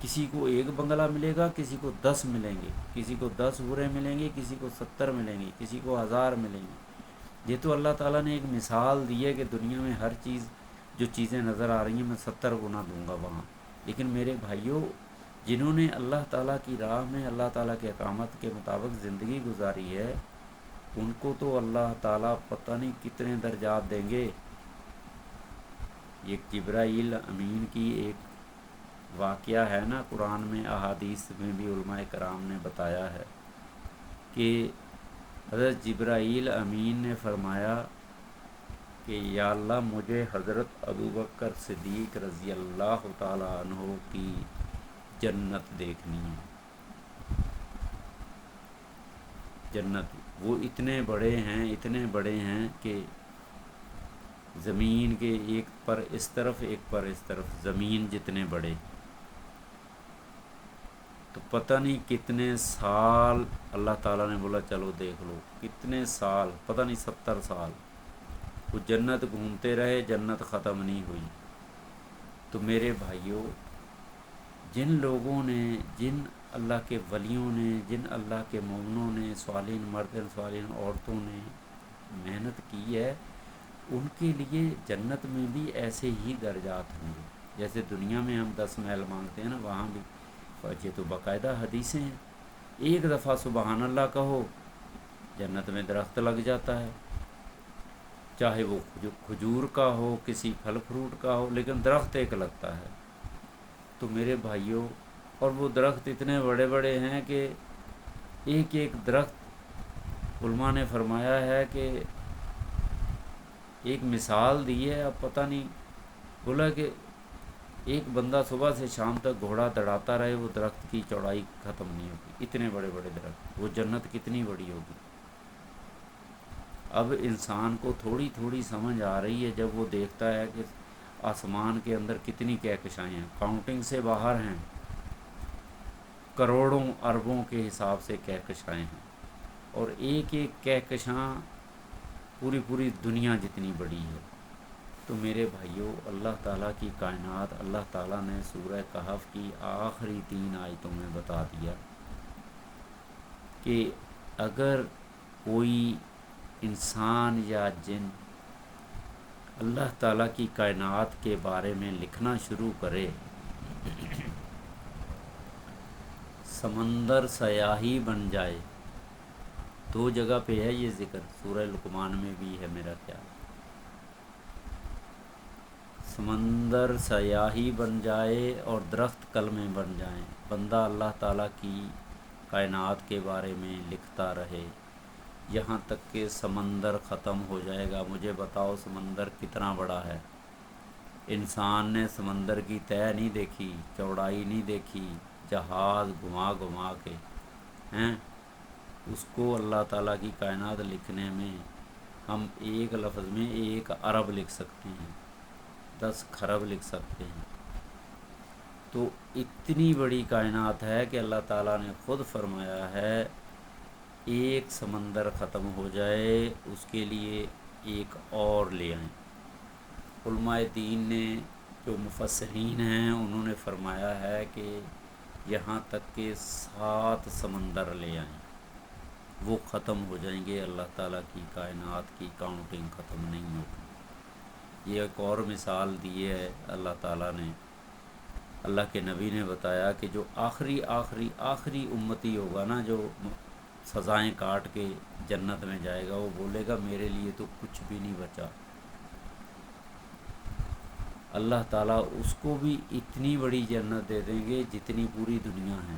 [SPEAKER 1] کسی کو 1 بنگلہ ملے گا، کسی کو 10 ملیں گے، کسی کو 10 حوریں ملیں گے، کسی کو 70 ملیں گی، کسی کو 1000 ملیں گے۔ یہ تو اللہ تعالیٰ نے ایک مثال دی ہے کہ دنیا میں ہر چیز، جو چیزیں نظر آ رہی ہیں، میں 70 گنا دوں گا وہاں۔ لیکن میرے بھائیوں، جنہوں نے اللہ تعالیٰ کی راہ میں اللہ تعالیٰ کے احکامات کے مطابق زندگی گزاری ہے، ان کو تو اللہ تعالیٰ پتہ نہیں کتنے درجات دیں گے۔ ایک جبرائیل امین کی ایک واقعہ ہے نا، قرآن میں، احادیث میں بھی علماء کرام نے بتایا ہے کہ حضرت جبرائیل امین نے فرمایا کہ یا اللہ، مجھے حضرت ابوبکر صدیق رضی اللہ تعالیٰ عنہ کی جنت دیکھنی ہے۔ جنت، وہ اتنے بڑے ہیں کہ زمین کے ایک پر اس طرف ایک پر اس طرف، زمین جتنے بڑے، تو پتہ نہیں کتنے سال اللہ تعالیٰ نے بولا چلو دیکھ لو، کتنے سال، پتہ نہیں 70 سال وہ جنت گھومتے رہے، جنت ختم نہیں ہوئی۔ تو میرے بھائیوں، جن لوگوں نے، جن اللہ کے ولیوں نے، جن اللہ کے مومنوں نے، صالحین مردن صالحین عورتوں نے محنت کی ہے، ان کے لیے جنت میں بھی ایسے ہی درجات ہوں گے۔ جیسے دنیا میں ہم 10 محل مانگتے ہیں نا، وہاں بھی یہ تو باقاعدہ حدیثیں ہیں، 1 دفعہ سبحان اللہ کہو، جنت میں درخت لگ جاتا ہے، چاہے وہ کھجور کا ہو، کسی پھل فروٹ کا ہو، لیکن درخت ایک لگتا ہے۔ تو میرے بھائیوں، اور وہ درخت اتنے بڑے بڑے ہیں کہ ایک ایک درخت، علماء نے فرمایا ہے کہ ایک مثال دی ہے، اب پتہ نہیں، بولا کہ ایک بندہ صبح سے شام تک گھوڑا دوڑاتا رہے، وہ درخت کی چوڑائی ختم نہیں ہوگی، اتنے بڑے بڑے درخت، وہ جنت کتنی بڑی ہوگی۔ اب انسان کو تھوڑی تھوڑی سمجھ آ رہی ہے جب وہ دیکھتا ہے کہ آسمان کے اندر کتنی کہکشائیں ہیں، کاؤنٹنگ سے باہر ہیں، کروڑوں اربوں کے حساب سے کہکشائیں ہیں۔ اور ایک ایک کہکشاں پوری پوری دنیا جتنی بڑی ہے۔ تو میرے بھائیوں، اللہ تعالیٰ کی کائنات اللہ تعالیٰ نے سورہ کہف کی آخری 3 آیتوں میں بتا دیا کہ اگر کوئی انسان یا جن اللہ تعالیٰ کی کائنات کے بارے میں لکھنا شروع کرے، سمندر سیاہی بن جائے۔ 2 جگہ پہ ہے یہ ذکر، سورہ لقمان میں بھی ہے میرا خیال۔ سمندر سیاہی بن جائے اور درخت کلمیں بن جائیں، بندہ اللہ تعالیٰ کی کائنات کے بارے میں لکھتا رہے یہاں تک کہ سمندر ختم ہو جائے گا۔ مجھے بتاؤ سمندر کتنا بڑا ہے؟ انسان نے سمندر کی تہہ نہیں دیکھی، چوڑائی نہیں دیکھی، جہاز گھما گھما کے ہیں اس کو اللہ تعالیٰ کی کائنات لکھنے میں ہم ایک لفظ میں 1 ارب لکھ سکتے ہیں، 10 خرب لکھ سکتے ہیں۔ تو اتنی بڑی کائنات ہے کہ اللہ تعالیٰ نے خود فرمایا ہے ایک سمندر ختم ہو جائے اس کے لیے ایک اور لے آئیں۔ علماء دین نے جو مفسرین ہیں انہوں نے فرمایا ہے کہ یہاں تک کہ 7 سمندر لے آئیں، وہ ختم ہو جائیں گے، اللہ تعالیٰ کی کائنات کی کاؤنٹنگ ختم نہیں ہوگی۔ یہ ایک اور مثال دی ہے اللہ تعالیٰ نے۔ اللہ کے نبی نے بتایا کہ جو آخری آخری آخری امتی ہوگا نا، جو سزائیں کاٹ کے جنت میں جائے گا، وہ بولے گا میرے لیے تو کچھ بھی نہیں بچا۔ اللہ تعالیٰ اس کو بھی اتنی بڑی جنت دے دیں گے جتنی پوری دنیا ہے۔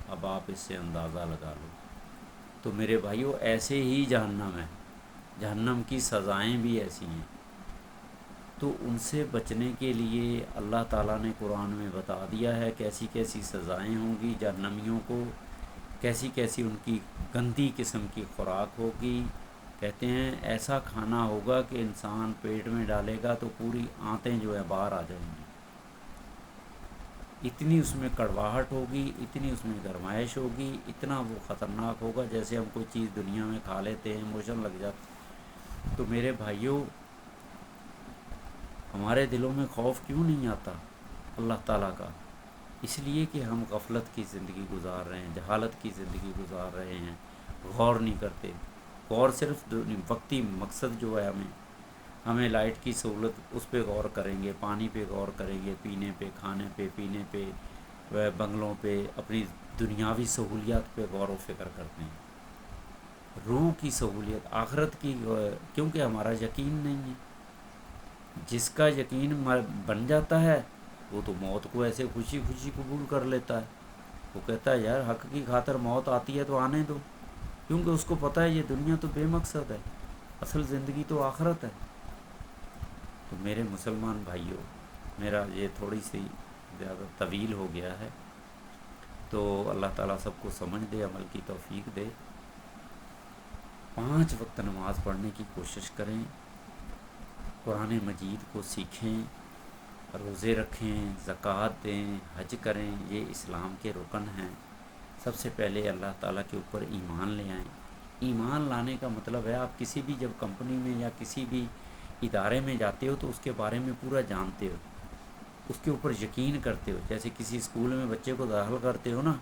[SPEAKER 1] اب آپ اس سے اندازہ لگا لو۔ تو میرے بھائیوں، ایسے ہی جہنم ہے، جہنم کی سزائیں بھی ایسی ہیں۔ تو ان سے بچنے کے لیے اللہ تعالیٰ نے قرآن میں بتا دیا ہے کیسی کیسی سزائیں ہوں گی جہنمیوں کو، کیسی کیسی ان کی گندی قسم کی خوراک ہوگی۔ کہتے ہیں ایسا کھانا ہوگا کہ انسان پیٹ میں ڈالے گا تو پوری آنتیں جو ہے باہر آ جائیں گی، اتنی اس میں کڑواہٹ ہوگی، اتنی اس میں گرمائش ہوگی، اتنا وہ خطرناک ہوگا جیسے ہم کوئی چیز دنیا میں کھا لیتے ہیں موشن لگ جاتی۔ تو میرے بھائیوں، ہمارے دلوں میں خوف کیوں نہیں آتا اللہ تعالیٰ کا؟ اس لیے کہ ہم غفلت کی زندگی گزار رہے ہیں، جہالت کی زندگی گزار رہے ہیں، غور نہیں کرتے۔ غور صرف وقتی مقصد جو ہے ہمیں لائٹ کی سہولت اس پہ غور کریں گے، پانی پہ غور کریں گے، پینے پہ، کھانے پہ، پینے پہ، بنگلوں پہ، اپنی دنیاوی سہولیات پہ غور و فکر کرتے ہیں۔ روح کی سہولیت، آخرت کی، کیونکہ ہمارا یقین نہیں ہے۔ جس کا یقین بن جاتا ہے وہ تو موت کو ایسے خوشی خوشی قبول کر لیتا ہے۔ وہ کہتا ہے یار حق کی خاطر موت آتی ہے تو آنے دو، کیونکہ اس کو پتہ ہے یہ دنیا تو بے مقصد ہے، اصل زندگی تو آخرت ہے۔ تو میرے مسلمان بھائیوں، میرا یہ تھوڑی سی زیادہ طویل ہو گیا ہے، تو اللہ تعالیٰ سب کو سمجھ دے، عمل کی توفیق دے۔ 5 وقت نماز پڑھنے کی کوشش کریں، قرآن مجید کو سیکھیں، روزے رکھیں، زکوٰۃ دیں، حج کریں، یہ اسلام کے رکن ہیں۔ سب سے پہلے اللہ تعالیٰ کے اوپر ایمان لے آئیں۔ ایمان لانے کا مطلب ہے آپ کسی بھی جب کمپنی میں یا کسی بھی ادارے میں جاتے ہو تو اس کے بارے میں پورا جانتے ہو، اس کے اوپر یقین کرتے ہو۔ جیسے کسی اسکول میں بچے کو داخل کرتے ہو نا،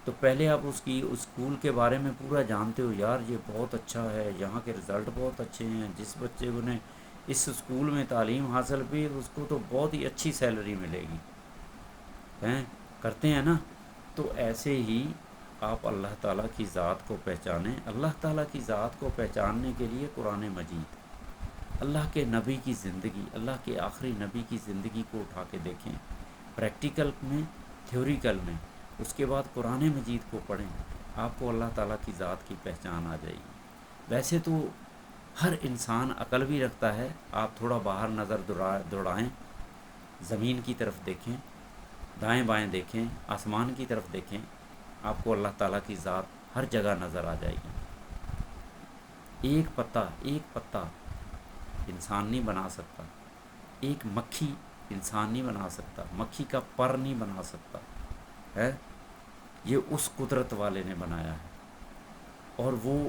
[SPEAKER 1] تو پہلے آپ اس اسکول کے بارے میں پورا جانتے ہو، یار یہ بہت اچھا ہے، یہاں کے رزلٹ بہت اچھے ہیں، جس بچے کو نے اس اسکول میں تعلیم حاصل کی اس کو تو بہت ہی اچھی سیلری ملے گی، کرتے ہیں نا۔ تو ایسے ہی آپ اللہ تعالیٰ کی ذات کو پہچانیں۔ اللہ تعالیٰ کی ذات کو پہچاننے کے لیے قرآن مجید، اللہ کے نبی کی زندگی، اللہ کے آخری نبی کی زندگی کو اٹھا کے دیکھیں، پریکٹیکل میں، تھیوریکل میں، اس کے بعد قرآن مجید کو پڑھیں، آپ کو اللہ تعالیٰ کی ذات کی پہچان آ جائے گی۔ ویسے تو ہر انسان عقل بھی رکھتا ہے، آپ تھوڑا باہر نظر دوڑائیں، زمین کی طرف دیکھیں، دائیں بائیں دیکھیں، آسمان کی طرف دیکھیں، آپ کو اللہ تعالیٰ کی ذات ہر جگہ نظر آ جائے گی۔ ایک پتا انسان نہیں بنا سکتا، ایک مکھی انسان نہیں بنا سکتا، مکھی کا پر نہیں بنا سکتا ہے، یہ اس قدرت والے نے بنایا ہے۔ اور وہ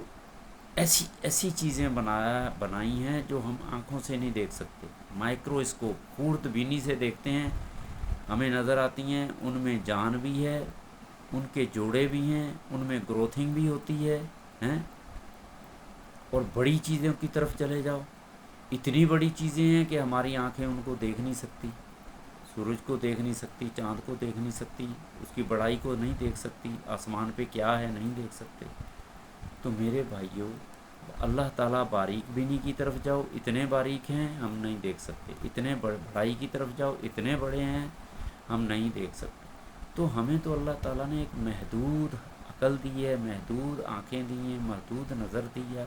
[SPEAKER 1] ایسی ایسی چیزیں بنائی ہیں جو ہم آنکھوں سے نہیں دیکھ سکتے، مائکرو اسکوپ خورد بینی سے دیکھتے ہیں، ہمیں نظر آتی ہیں، ان میں جان بھی ہے، ان کے جوڑے بھی ہیں، ان میں گروتھنگ بھی ہوتی ہے ہیں اور بڑی چیزوں کی طرف چلے جاؤ، اتنی بڑی چیزیں ہیں کہ ہماری آنکھیں ان کو دیکھ نہیں سکتی، سورج کو دیکھ نہیں سکتی، چاند کو دیکھ نہیں سکتی، اس کی بڑائی کو نہیں دیکھ سکتی، آسمان پہ کیا ہے نہیں دیکھ سکتے۔ تو میرے بھائیوں، اللہ تعالیٰ باریک بینی کی طرف جاؤ، اتنے باریک ہیں ہم نہیں دیکھ سکتے، اتنے بڑائی کی طرف جاؤ، اتنے بڑے ہیں ہم نہیں دیکھ سکتے۔ تو ہمیں تو اللہ تعالیٰ نے ایک محدود عقل دی ہے، محدود آنکھیں دی ہیں، محدود نظر دی ہے،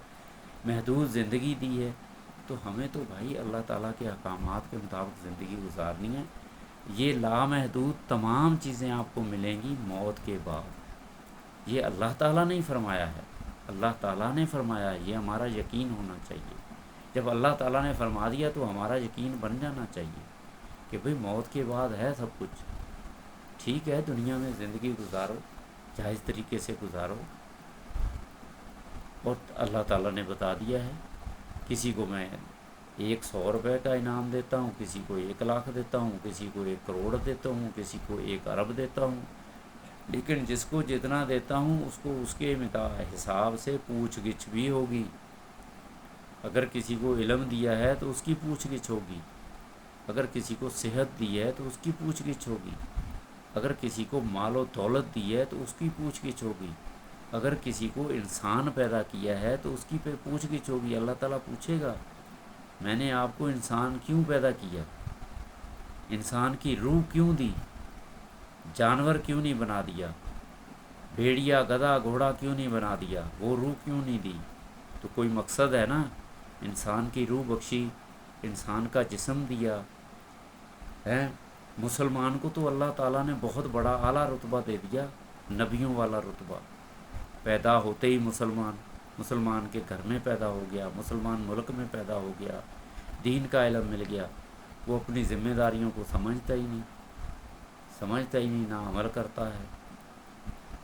[SPEAKER 1] محدود زندگی دی ہے، تو ہمیں تو بھائی اللہ تعالیٰ کے احکامات کے مطابق زندگی گزارنی ہے۔ یہ لامحدود تمام چیزیں آپ کو ملیں گی موت کے بعد، یہ اللہ تعالیٰ نے ہی فرمایا ہے، اللہ تعالیٰ نے فرمایا ہے، یہ ہمارا یقین ہونا چاہیے۔ جب اللہ تعالیٰ نے فرما دیا تو ہمارا یقین بن جانا چاہیے کہ بھئی موت کے بعد ہے سب کچھ، ٹھیک ہے دنیا میں زندگی گزارو، جائز طریقے سے گزارو، اور اللہ تعالیٰ نے بتا دیا ہے، کسی کو میں 100 روپے کا انعام دیتا ہوں، کسی کو 1 لاکھ دیتا ہوں، کسی کو 1 کروڑ دیتا ہوں، کسی کو 1 ارب دیتا ہوں، لیکن جس کو جتنا دیتا ہوں اس کو اس کے حساب سے پوچھ گچھ بھی ہوگی۔ اگر کسی کو علم دیا ہے تو اس کی پوچھ گچھ ہوگی، اگر کسی کو صحت دی ہے تو اس کی پوچھ گچھ ہوگی، اگر کسی کو مال و دولت دی ہے تو اس کی پوچھ گچھ ہوگی، اگر کسی کو انسان پیدا کیا ہے تو اس کی پوچھ گچھ ہوگی۔ اللہ تعالیٰ پوچھے گا میں نے آپ کو انسان کیوں پیدا کیا، انسان کی روح کیوں دی، جانور کیوں نہیں بنا دیا، بھیڑیا گدھا گھوڑا کیوں نہیں بنا دیا، وہ روح کیوں نہیں دی؟ تو کوئی مقصد ہے نا، انسان کی روح بخشی، انسان کا جسم دیا ہے۔ مسلمان کو تو اللہ تعالیٰ نے بہت بڑا اعلیٰ رتبہ دے دیا، نبیوں والا رتبہ، پیدا ہوتے ہی مسلمان کے گھر میں پیدا ہو گیا، مسلمان ملک میں پیدا ہو گیا، دین کا علم مل گیا، وہ اپنی ذمہ داریوں کو سمجھتا ہی نہیں، نہ عمل کرتا ہے۔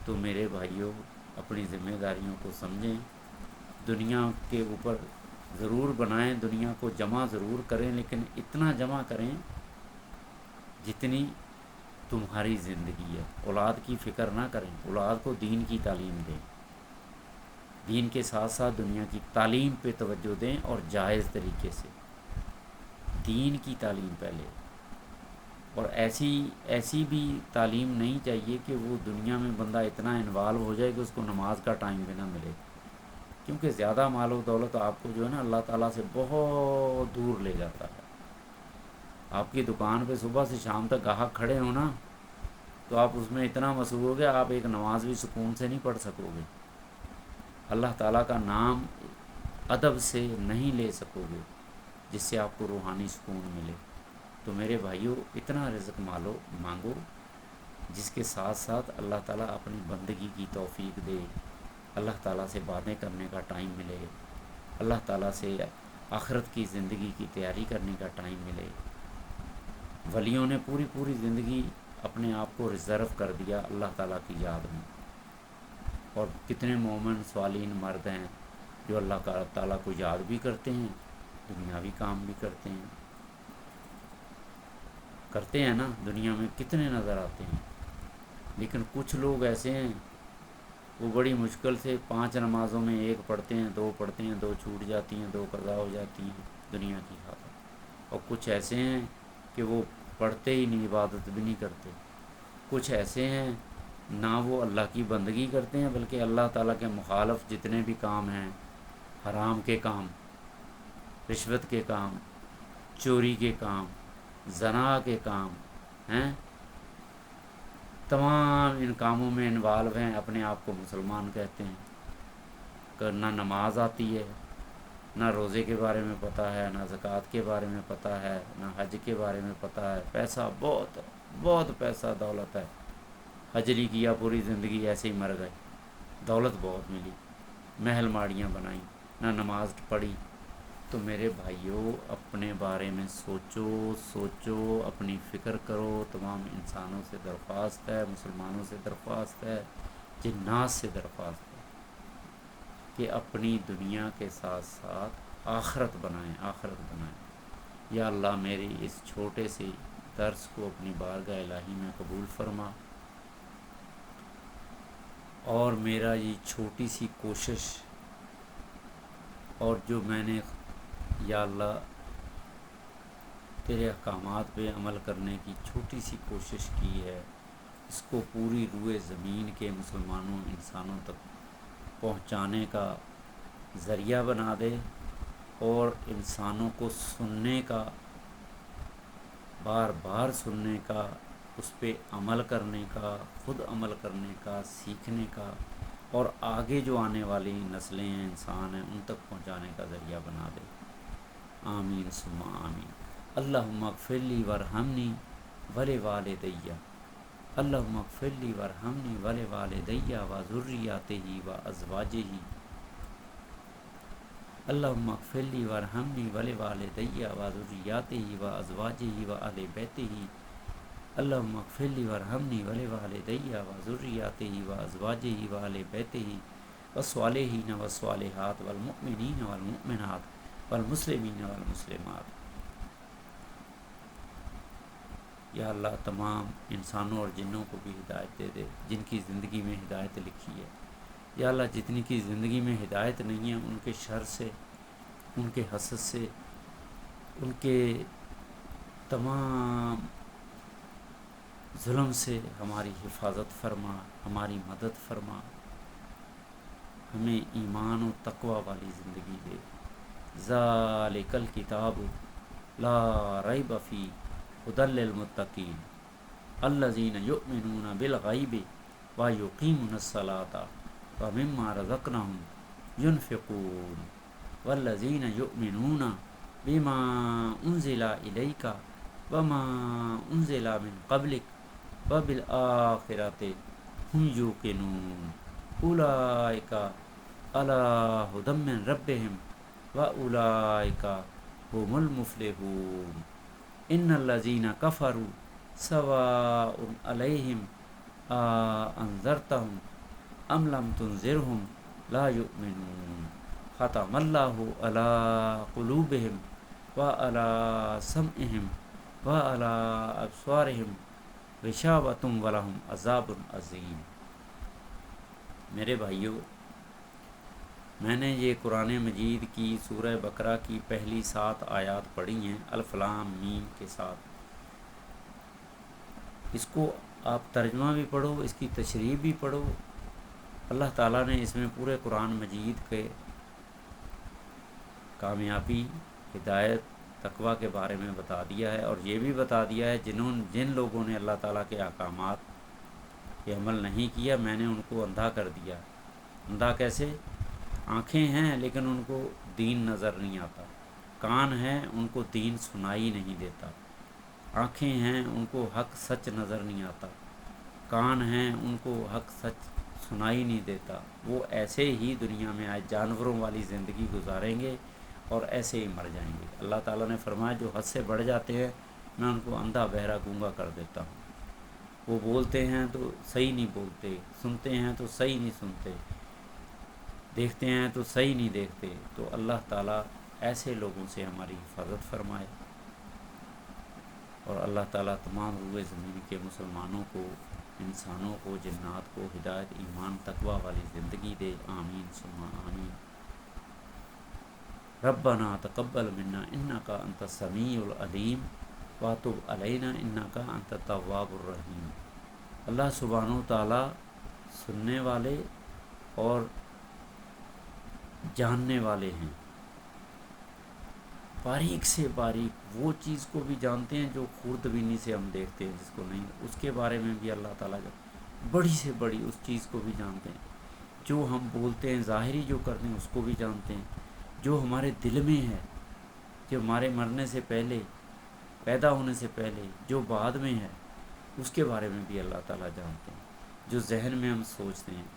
[SPEAKER 1] تو میرے بھائیوں، اپنی ذمہ داریوں کو سمجھیں، دنیا کے اوپر ضرور بنائیں، دنیا کو جمع ضرور کریں، لیکن اتنا جمع کریں جتنی تمہاری زندگی ہے۔ اولاد کی فکر نہ کریں، اولاد کو دین کی تعلیم دیں، دین کے ساتھ ساتھ دنیا کی تعلیم پہ توجہ دیں، اور جائز طریقے سے دین کی تعلیم پہلے، اور ایسی بھی تعلیم نہیں چاہیے کہ وہ دنیا میں بندہ اتنا انوالو ہو جائے کہ اس کو نماز کا ٹائم بھی نہ ملے، کیونکہ زیادہ مال و دولت آپ کو جو ہے نا اللہ تعالیٰ سے بہت دور لے جاتا ہے۔ آپ کی دکان پہ صبح سے شام تک گاہک کھڑے ہو نا، تو آپ اس میں اتنا مصروف ہو گے آپ ایک نماز بھی سکون سے نہیں پڑھ سکو گے، اللہ تعالیٰ کا نام ادب سے نہیں لے سکو گے جس سے آپ کو روحانی سکون ملے۔ تو میرے بھائیوں، اتنا رزق مانگو جس کے ساتھ ساتھ اللہ تعالیٰ اپنی بندگی کی توفیق دے، اللہ تعالیٰ سے باتیں کرنے کا ٹائم ملے، اللہ تعالیٰ سے آخرت کی زندگی کی تیاری کرنے کا ٹائم ملے۔ ولیوں نے پوری زندگی اپنے آپ کو ریزرو کر دیا اللہ تعالیٰ کی یاد میں، اور کتنے مومن صالحین مرد ہیں جو اللہ تعالیٰ کو یاد بھی کرتے ہیں، دنیاوی کام بھی کرتے ہیں نا، دنیا میں کتنے نظر آتے ہیں۔ لیکن کچھ لوگ ایسے ہیں وہ بڑی مشکل سے 5 نمازوں میں 1 پڑھتے ہیں، 2 پڑھتے ہیں، 2 چھوٹ جاتی ہیں، 2 قضا ہو جاتی ہیں دنیا کی خاطر، اور کچھ ایسے ہیں کہ وہ پڑھتے ہی نہیں، عبادت بھی نہیں کرتے، کچھ ایسے ہیں نہ وہ اللہ کی بندگی کرتے ہیں بلکہ اللہ تعالیٰ کے مخالف جتنے بھی کام ہیں، حرام کے کام، رشوت کے کام، چوری کے کام، زنا کے کام ہیں، تمام ان کاموں میں انوالو ہیں، اپنے آپ کو مسلمان کہتے ہیں، کہ نہ نماز آتی ہے، نہ روزے کے بارے میں پتہ ہے، نہ زکوٰۃ کے بارے میں پتہ ہے، نہ حج کے بارے میں پتہ ہے، پیسہ بہت پیسہ دولت ہے، حج نہیں کیا پوری زندگی ایسے ہی مر گئے، دولت بہت ملی، محل ماڑیاں بنائیں، نہ نماز پڑھی۔ تو میرے بھائیوں، اپنے بارے میں سوچو، اپنی فکر کرو، تمام انسانوں سے درخواست ہے، مسلمانوں سے درخواست ہے، جنات سے درخواست ہے کہ اپنی دنیا کے ساتھ ساتھ آخرت بنائیں۔ یا اللہ میری اس چھوٹے سے درس کو اپنی بارگاہ الہی میں قبول فرما، اور میرا یہ چھوٹی سی کوشش اور جو میں نے یا اللہ تیرے احکامات پہ عمل کرنے کی چھوٹی سی کوشش کی ہے، اس کو پوری روئے زمین کے مسلمانوں انسانوں تک پہنچانے کا ذریعہ بنا دے، اور انسانوں کو سننے کا، بار بار سننے کا، اس پہ عمل کرنے کا، خود عمل کرنے کا، سیکھنے کا، اور آگے جو آنے والی نسلیں ہیں، انسان ہیں، ان تک پہنچانے کا ذریعہ بنا دے۔ آمین ثم آمین۔ اللہم اغفر لی ورحمنی ولوالدی، اللہم اغفر لی ورحمنی ولوالدی وذریتہ وازواجہ، اللہم اغفر لی ورحمنی ولوالدی وذریتہ وازواجہ واہل بیتہ، اللہم اغفر لی ورحمنی ولوالدی وذریتہ وازواجہ واہل بیتہ والصالحین والصالحات والمؤمنین والمؤمنات والمسلمین والمسلمات۔ یا اللہ تمام انسانوں اور جنوں کو بھی ہدایت دے دے جن کی زندگی میں ہدایت لکھی ہے۔ یا اللہ جتنی کی زندگی میں ہدایت نہیں ہے، ان کے شر سے، ان کے حسد سے، ان کے تمام ظلم سے ہماری حفاظت فرما، ہماری مدد فرما، ہمیں ایمان و تقوی والی زندگی دے۔ ذالک الکتاب لا ریب فیہ ھدی للمتقین الذین یؤمنون بالغیب ویقیمون الصلاۃ ومما رزقناہم ینفقون والذین یؤمنون بما انزل الیک وما انزل من قبلک وبالآخرۃ ہم یوقنون اولئک علی ھدی من ربہم واولئک هم المفلحون۔ ان الذین کفروا سواء علیہم انذرتہم ام لم تنذرہم لا یؤمنون۔ ختم اللہ علی قلوبہم وعلی سمعہم وعلی ابصارہم غشاوۃ ولہم عذاب عظیم۔ میرے بھائیوں، میں نے یہ قرآن مجید کی سورہ بقرہ کی پہلی 7 آیات پڑھی ہیں الف لام میم کے ساتھ۔ اس کو آپ ترجمہ بھی پڑھو، اس کی تشریح بھی پڑھو۔ اللہ تعالیٰ نے اس میں پورے قرآن مجید کے کامیابی، ہدایت، تقوی کے بارے میں بتا دیا ہے، اور یہ بھی بتا دیا ہے جن لوگوں نے اللہ تعالیٰ کے احکامات پہ عمل نہیں کیا، میں نے ان کو اندھا کر دیا۔ اندھا کیسے؟ آنکھیں ہیں لیکن ان کو دین نظر نہیں آتا، کان ہیں ان کو دین سنائی نہیں دیتا، آنکھیں ہیں ان کو حق سچ نظر نہیں آتا، کان ہیں ان کو حق سچ سنائی نہیں دیتا۔ وہ ایسے ہی دنیا میں آئے جانوروں والی زندگی گزاریں گے اور ایسے ہی مر جائیں گے۔ اللہ تعالیٰ نے فرمایا جو حد سے بڑھ جاتے ہیں میں ان کو اندھا بہرا گونگا کر دیتا ہوں۔ وہ بولتے ہیں تو صحیح نہیں بولتے، سنتے ہیں تو صحیح نہیں سنتے، دیکھتے ہیں تو صحیح نہیں دیکھتے۔ تو اللہ تعالیٰ ایسے لوگوں سے ہماری حفاظت فرمائے، اور اللہ تعالیٰ تمام روئے زمین کے مسلمانوں کو، انسانوں کو، جنات کو ہدایت، ایمان، تقوی والی زندگی دے۔ آمین ثم آمین۔ ربنا تقبل منا انک انت السمیع العلیم وتب علینا انک انت التواب الرحیم۔ اللہ سبحانہ و تعالیٰ سننے والے اور جاننے والے ہیں، باریک سے باریک وہ چیز کو بھی جانتے ہیں جو خوردبینی سے ہم دیکھتے ہیں، جس کو نہیں، اس کے بارے میں بھی اللہ تعالیٰ بڑی سے بڑی اس چیز کو بھی جانتے ہیں، جو ہم بولتے ہیں، ظاہری جو کرتے ہیں اس کو بھی جانتے ہیں، جو ہمارے دل میں ہے، جو ہمارے مرنے سے پہلے، پیدا ہونے سے پہلے، جو بعد میں ہے، اس کے بارے میں بھی اللہ تعالیٰ جانتے ہیں، جو ذہن میں ہم سوچتے ہیں۔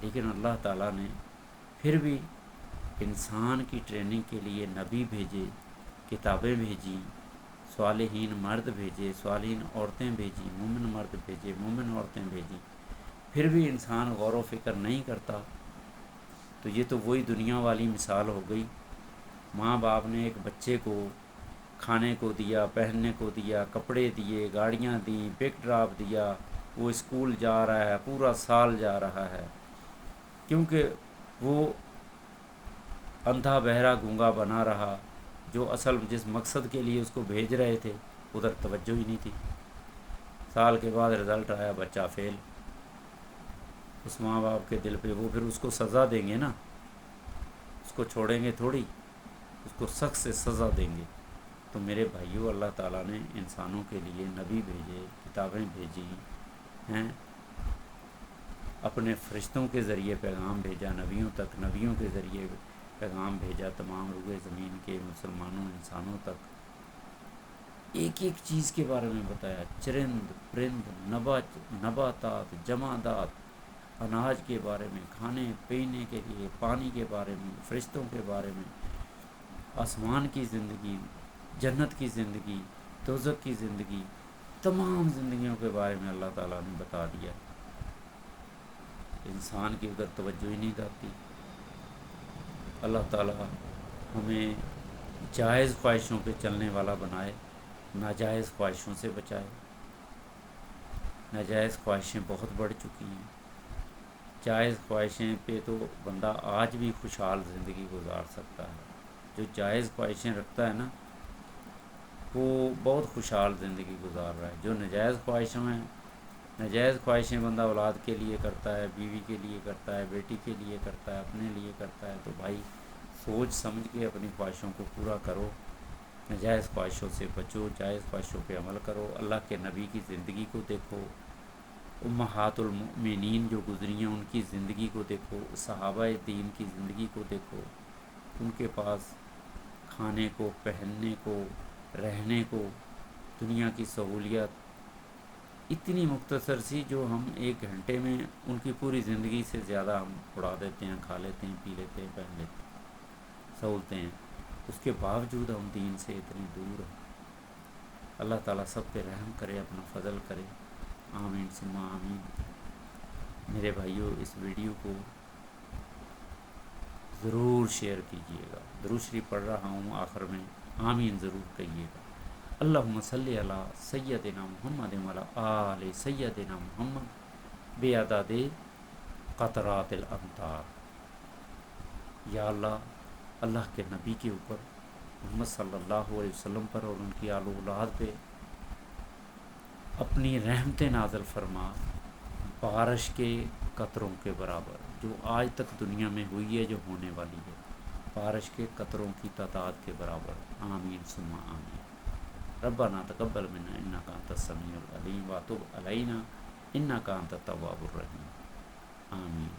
[SPEAKER 1] لیکن اللہ تعالیٰ نے پھر بھی انسان کی ٹریننگ کے لیے نبی بھیجے، کتابیں بھیجی، صالحین مرد بھیجے، صالحین عورتیں بھیجی، مومن مرد بھیجے، مومن عورتیں بھیجی، پھر بھی انسان غور و فکر نہیں کرتا۔ تو تو یہ تو وہی دنیا والی مثال ہو گئی. ماں باپ نے ایک بچے کو کھانے کو دیا، پہننے کو دیا، کپڑے دیے، گاڑیاں دیں، پک ڈراپ دیا، وہ اسکول جا رہا ہے، پورا سال جا رہا ہے، کیونکہ وہ اندھا بہرا گونگا بنا رہا. جو اصل جس مقصد کے لیے اس کو بھیج رہے تھے ادھر توجہ ہی نہیں تھی. سال کے بعد رزلٹ آیا، بچہ فیل. اس ماں باپ کے دل پہ وہ پھر اس کو سزا دیں گے نا، اس کو چھوڑیں گے تھوڑی، اس کو سخت سے سزا دیں گے. تو میرے بھائیوں، اللہ تعالیٰ نے انسانوں کے لیے نبی بھیجے، کتابیں بھیجی ہیں، اپنے فرشتوں کے ذریعے پیغام بھیجا نبیوں تک، نبیوں کے ذریعے پیغام بھیجا تمام روئے زمین کے مسلمانوں انسانوں تک. ایک ایک چیز کے بارے میں بتایا، چرند پرند، نباتات، جمادات، اناج کے بارے میں، کھانے پینے کے لیے پانی کے بارے میں، فرشتوں کے بارے میں، آسمان کی زندگی، جنت کی زندگی، دوزخ کی زندگی، تمام زندگیوں کے بارے میں اللہ تعالیٰ نے بتا دیا. انسان کی ادھر توجہ ہی نہیں کرتی. اللہ تعالیٰ ہمیں جائز خواہشوں پہ چلنے والا بنائے، ناجائز خواہشوں سے بچائے. ناجائز خواہشیں بہت بڑھ چکی ہیں. جائز خواہشیں پہ تو بندہ آج بھی خوشحال زندگی گزار سکتا ہے. جو جائز خواہشیں رکھتا ہے نا وہ بہت خوشحال زندگی گزار رہا ہے. جو ناجائز خواہشوں ہیں، ناجائز خواہشیں بندہ اولاد کے لیے کرتا ہے، بیوی کے لیے کرتا ہے، بیٹی کے لیے کرتا ہے، اپنے لیے کرتا ہے. تو بھائی سوچ سمجھ کے اپنی خواہشوں کو پورا کرو، ناجائز خواہشوں سے بچو، جائز خواہشوں پہ عمل کرو. اللہ کے نبی کی زندگی کو دیکھو، امہات المؤمنین جو گزری ہیں ان کی زندگی کو دیکھو، صحابہ دین کی زندگی کو دیکھو. ان کے پاس کھانے کو، پہننے کو، رہنے کو، دنیا کی سہولیات اتنی مختصر سی جو ہم ایک گھنٹے میں ان کی پوری زندگی سے زیادہ ہم اڑا دیتے ہیں، کھا لیتے ہیں، پی لیتے ہیں، پہن لیتے ہیں، سہولتیں ہیں. اس کے باوجود ہم دین سے اتنے دور ہیں. اللہ تعالیٰ سب پہ رحم کرے، اپنا فضل کرے. آمین ثم آمین. میرے بھائیوں، اس ویڈیو کو ضرور شیئر کیجیے گا. درود شریف پڑھ رہا ہوں آخر میں، آمین ضرور کہیے گا. اللہم صلی علی سیدنا محمد وعلی آل سیدنا محمد بعدد قطرات الامطار. یا اللہ، اللہ کے نبی کے اوپر، محمد صلی اللہ علیہ وسلم پر اور ان کی آل و اولاد پہ اپنی رحمتیں نازل فرما، بارش کے قطروں کے برابر جو آج تک دنیا میں ہوئی ہے، جو ہونے والی ہے، بارش کے قطروں کی تعداد کے برابر. آمین ثم آمین. ربنا تقبل منا انک انت السمیع العلیم وتب علینا انک انت التواب الرحیم. آمین.